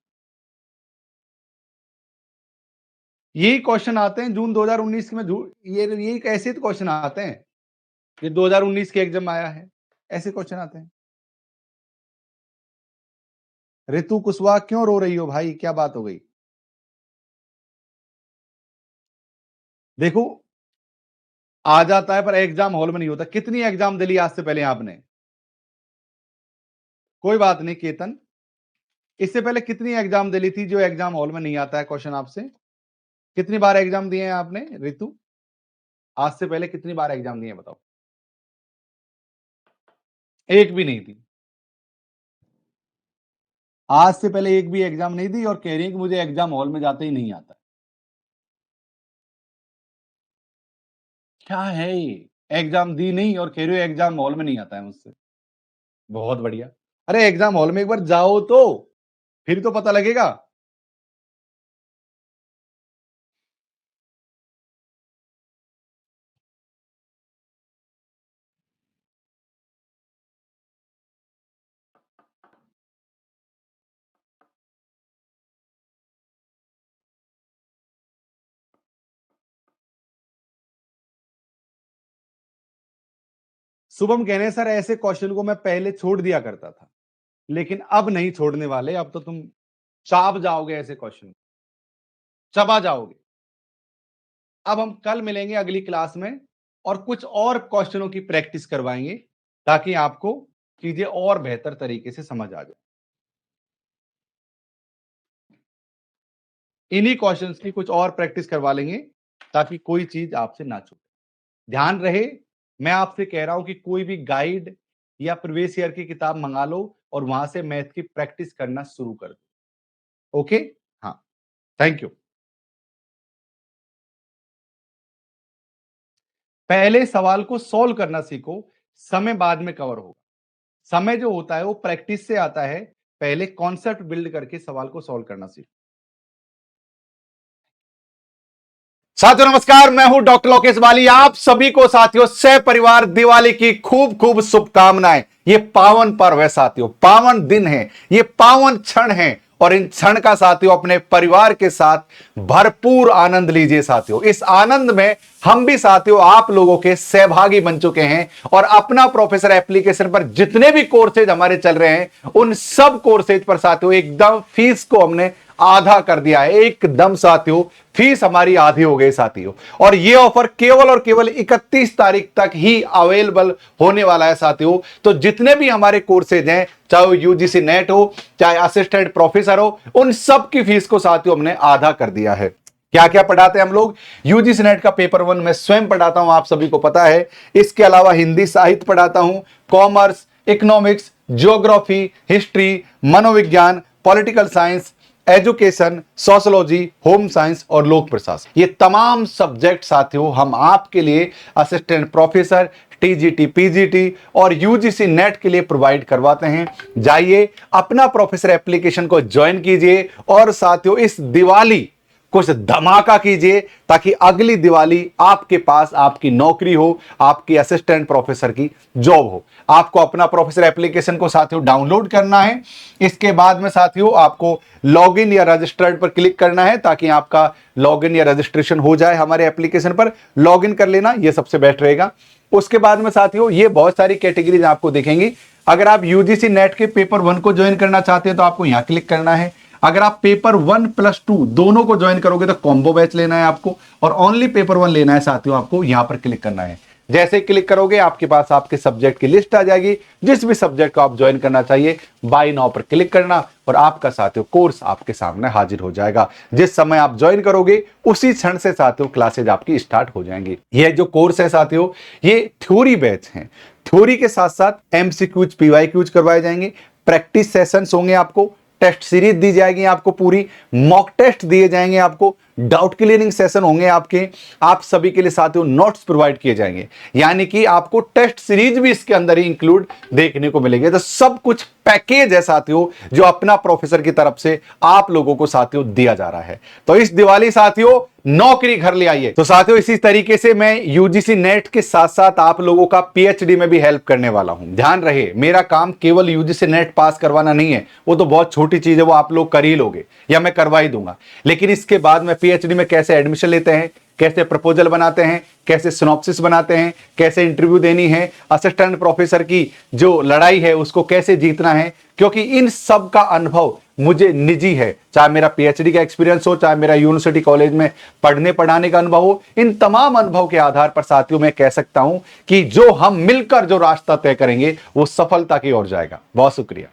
यही क्वेश्चन आते हैं जून 2019 में, ये यही ऐसे तो क्वेश्चन आते हैं। ये 2019 के एग्जाम आया है, ऐसे क्वेश्चन आते हैं। ऋतु कुशवाहा क्यों रो रही हो भाई, क्या बात हो गई? देखो, आ जाता है पर एग्जाम हॉल में नहीं होता। कितनी एग्जाम दिली आज से पहले आपने? कोई बात नहीं केतन, इससे पहले कितनी एग्जाम दिली थी जो एग्जाम हॉल में नहीं आता है क्वेश्चन आपसे? कितनी बार एग्जाम दिए हैं आपने ऋतु? आज से पहले कितनी बार एग्जाम दिए बताओ? एक भी नहीं थी। आज से पहले एक भी एग्जाम नहीं दी और कह रही है कि मुझे एग्जाम हॉल में जाते ही नहीं आता। क्या है ये? एग्जाम दी नहीं और कह रही हो एग्जाम हॉल में नहीं आता है मुझसे। बहुत बढ़िया। अरे एग्जाम हॉल में एक बार जाओ तो फिर तो पता लगेगा। शुभम कहने सर ऐसे क्वेश्चन को मैं पहले छोड़ दिया करता था, लेकिन अब नहीं छोड़ने वाले। अब तो तुम चाप जाओगे, ऐसे क्वेश्चन चबा जाओगे। अब हम कल मिलेंगे अगली क्लास में और कुछ और क्वेश्चनों की प्रैक्टिस करवाएंगे ताकि आपको चीजें और बेहतर तरीके से समझ आ जाए। इन्हीं क्वेश्चंस की कुछ और प्रैक्टिस करवा लेंगे ताकि कोई चीज आपसे ना छूटे। ध्यान रहे, मैं आपसे कह रहा हूं कि कोई भी गाइड या प्रीवियस ईयर की किताब मंगा लो और वहां से मैथ की प्रैक्टिस करना शुरू कर दो। ओके? हाँ, थैंक यू। पहले सवाल को सॉल्व करना सीखो, समय बाद में कवर होगा। समय जो होता है वो प्रैक्टिस से आता है। पहले कॉन्सेप्ट बिल्ड करके सवाल को सॉल्व करना सीखो। साथियों नमस्कार, मैं हूं डॉक्टर लोकेश वाली। आप सभी को साथियों सह परिवार दिवाली की खूब खूब शुभकामनाएं। ये पावन पर्व है साथियों, पावन दिन है, ये पावन क्षण है और इन क्षण का साथियों अपने परिवार के साथ भरपूर आनंद लीजिए साथियों। इस आनंद में हम भी साथियों आप लोगों के सहभागी बन चुके हैं और अपना प्रोफेसर एप्लीकेशन पर जितने भी कोर्सेज हमारे चल रहे हैं उन सब कोर्सेज पर साथियों एकदम फीस को हमने आधा कर दिया है। एकदम साथियों फीस हमारी आधी हो गई साथियों, और ये ऑफर केवल और केवल 31 तारीख तक ही अवेलेबल होने वाला है साथियों। तो जितने भी हमारे कोर्सेज हैं, चाहे वो यूजीसी नेट हो, चाहे असिस्टेंट प्रोफेसर हो, उन सब की फीस को साथियों हमने आधा कर दिया है। क्या क्या पढ़ाते हैं हम लोग? यूजीसी नेट का पेपर 1 मैं स्वयं पढ़ाता हूं, आप सभी को पता है। इसके अलावा हिंदी साहित्य पढ़ाता हूं, कॉमर्स, इकोनॉमिक्स, ज्योग्राफी, हिस्ट्री, मनोविज्ञान, political science, education, sociology, home science और लोक प्रशासन, ये तमाम सब्जेक्ट साथियों हम आपके लिए असिस्टेंट प्रोफेसर, टीजीटी, पीजीटी और यूजीसी नेट के लिए प्रोवाइड करवाते हैं। जाइए अपना प्रोफेसर एप्लीकेशन को ज्वाइन कीजिए और साथियों इस दिवाली कुछ धमाका कीजिए ताकि अगली दिवाली आपके पास आपकी नौकरी हो, आपकी असिस्टेंट प्रोफेसर की जॉब हो। आपको अपना प्रोफेसर एप्लीकेशन को साथियों डाउनलोड करना है। इसके बाद में साथियों आपको लॉगिन या रजिस्टर्ड पर क्लिक करना है ताकि आपका लॉगिन या रजिस्ट्रेशन हो जाए हमारे एप्लीकेशन पर। लॉगिन कर लेना, यह सबसे बेस्ट रहेगा। उसके बाद में साथियों ये बहुत सारी कैटेगरीज आपको दिखेंगी। अगर आप यूजीसी नेट के पेपर 1 को ज्वाइन करना चाहते हैं तो आपको यहां क्लिक करना है। अगर आप पेपर 1+2 दोनों को ज्वाइन करोगे तो कॉम्बो बैच लेना है आपको, और ओनली पेपर 1 लेना है साथियों, आपको यहां पर क्लिक करना है। जैसे क्लिक करोगे आपके पास आपके सब्जेक्ट की लिस्ट आ जाएगी। जिस भी सब्जेक्ट को आप ज्वाइन करना चाहिए बाय नाउ पर क्लिक करना और आपका साथियों कोर्स आपके सामने हाजिर हो जाएगा। जिस समय आप ज्वाइन करोगे उसी क्षण से साथियों क्लासेज आपकी स्टार्ट हो जाएंगी। यह जो कोर्स है साथियों ये थ्योरी बैच है। थ्योरी के साथ साथ एमसीक्यूज, पीवाईक्यूज करवाए जाएंगे, प्रैक्टिस सेशंस होंगे, आपको टेस्ट सीरीज दी जाएगी, आपको पूरी मॉक टेस्ट दिए जाएंगे, आपको डाउट क्लियरिंग सेशन होंगे आपके, आप सभी के लिए साथियों नोट्स प्रोवाइड किए जाएंगे, यानी कि आपको टेस्ट सीरीज भी इसके अंदर ही इंक्लूड देखने को मिलेंगे। तो सब कुछ पैकेज है साथियों जो अपना प्रोफेसर की तरफ से आप लोगों को साथियों दिया जा रहा है। तो इस दिवाली साथियों नौकरी घर ले आइए। तो साथियों इसी तरीके से मैं यूजीसी नेट के साथ साथ आप लोगों का पीएचडी में भी हेल्प करने वाला हूं। ध्यान रहे मेरा काम केवल यूजीसी नेट पास करवाना नहीं है, वो तो बहुत छोटी चीज है, वो आप लोग कर ही लोगे या मैं करवा ही दूंगा। लेकिन इसके बाद मैं पीएचडी में कैसे एडमिशन लेते हैं, कैसे प्रपोजल बनाते हैं, कैसे सिनॉप्सिस बनाते हैं, कैसे इंटरव्यू देनी है, असिस्टेंट प्रोफेसर की जो लड़ाई है उसको कैसे जीतना है, क्योंकि इन सब का अनुभव मुझे निजी है। चाहे मेरा पीएचडी का एक्सपीरियंस हो, चाहे मेरा यूनिवर्सिटी कॉलेज में पढ़ने पढ़ाने का अनुभव हो, इन तमाम अनुभव के आधार पर साथियों मैं कह सकता हूं कि जो हम मिलकर जो रास्ता तय करेंगे वो सफलता की ओर जाएगा। बहुत शुक्रिया।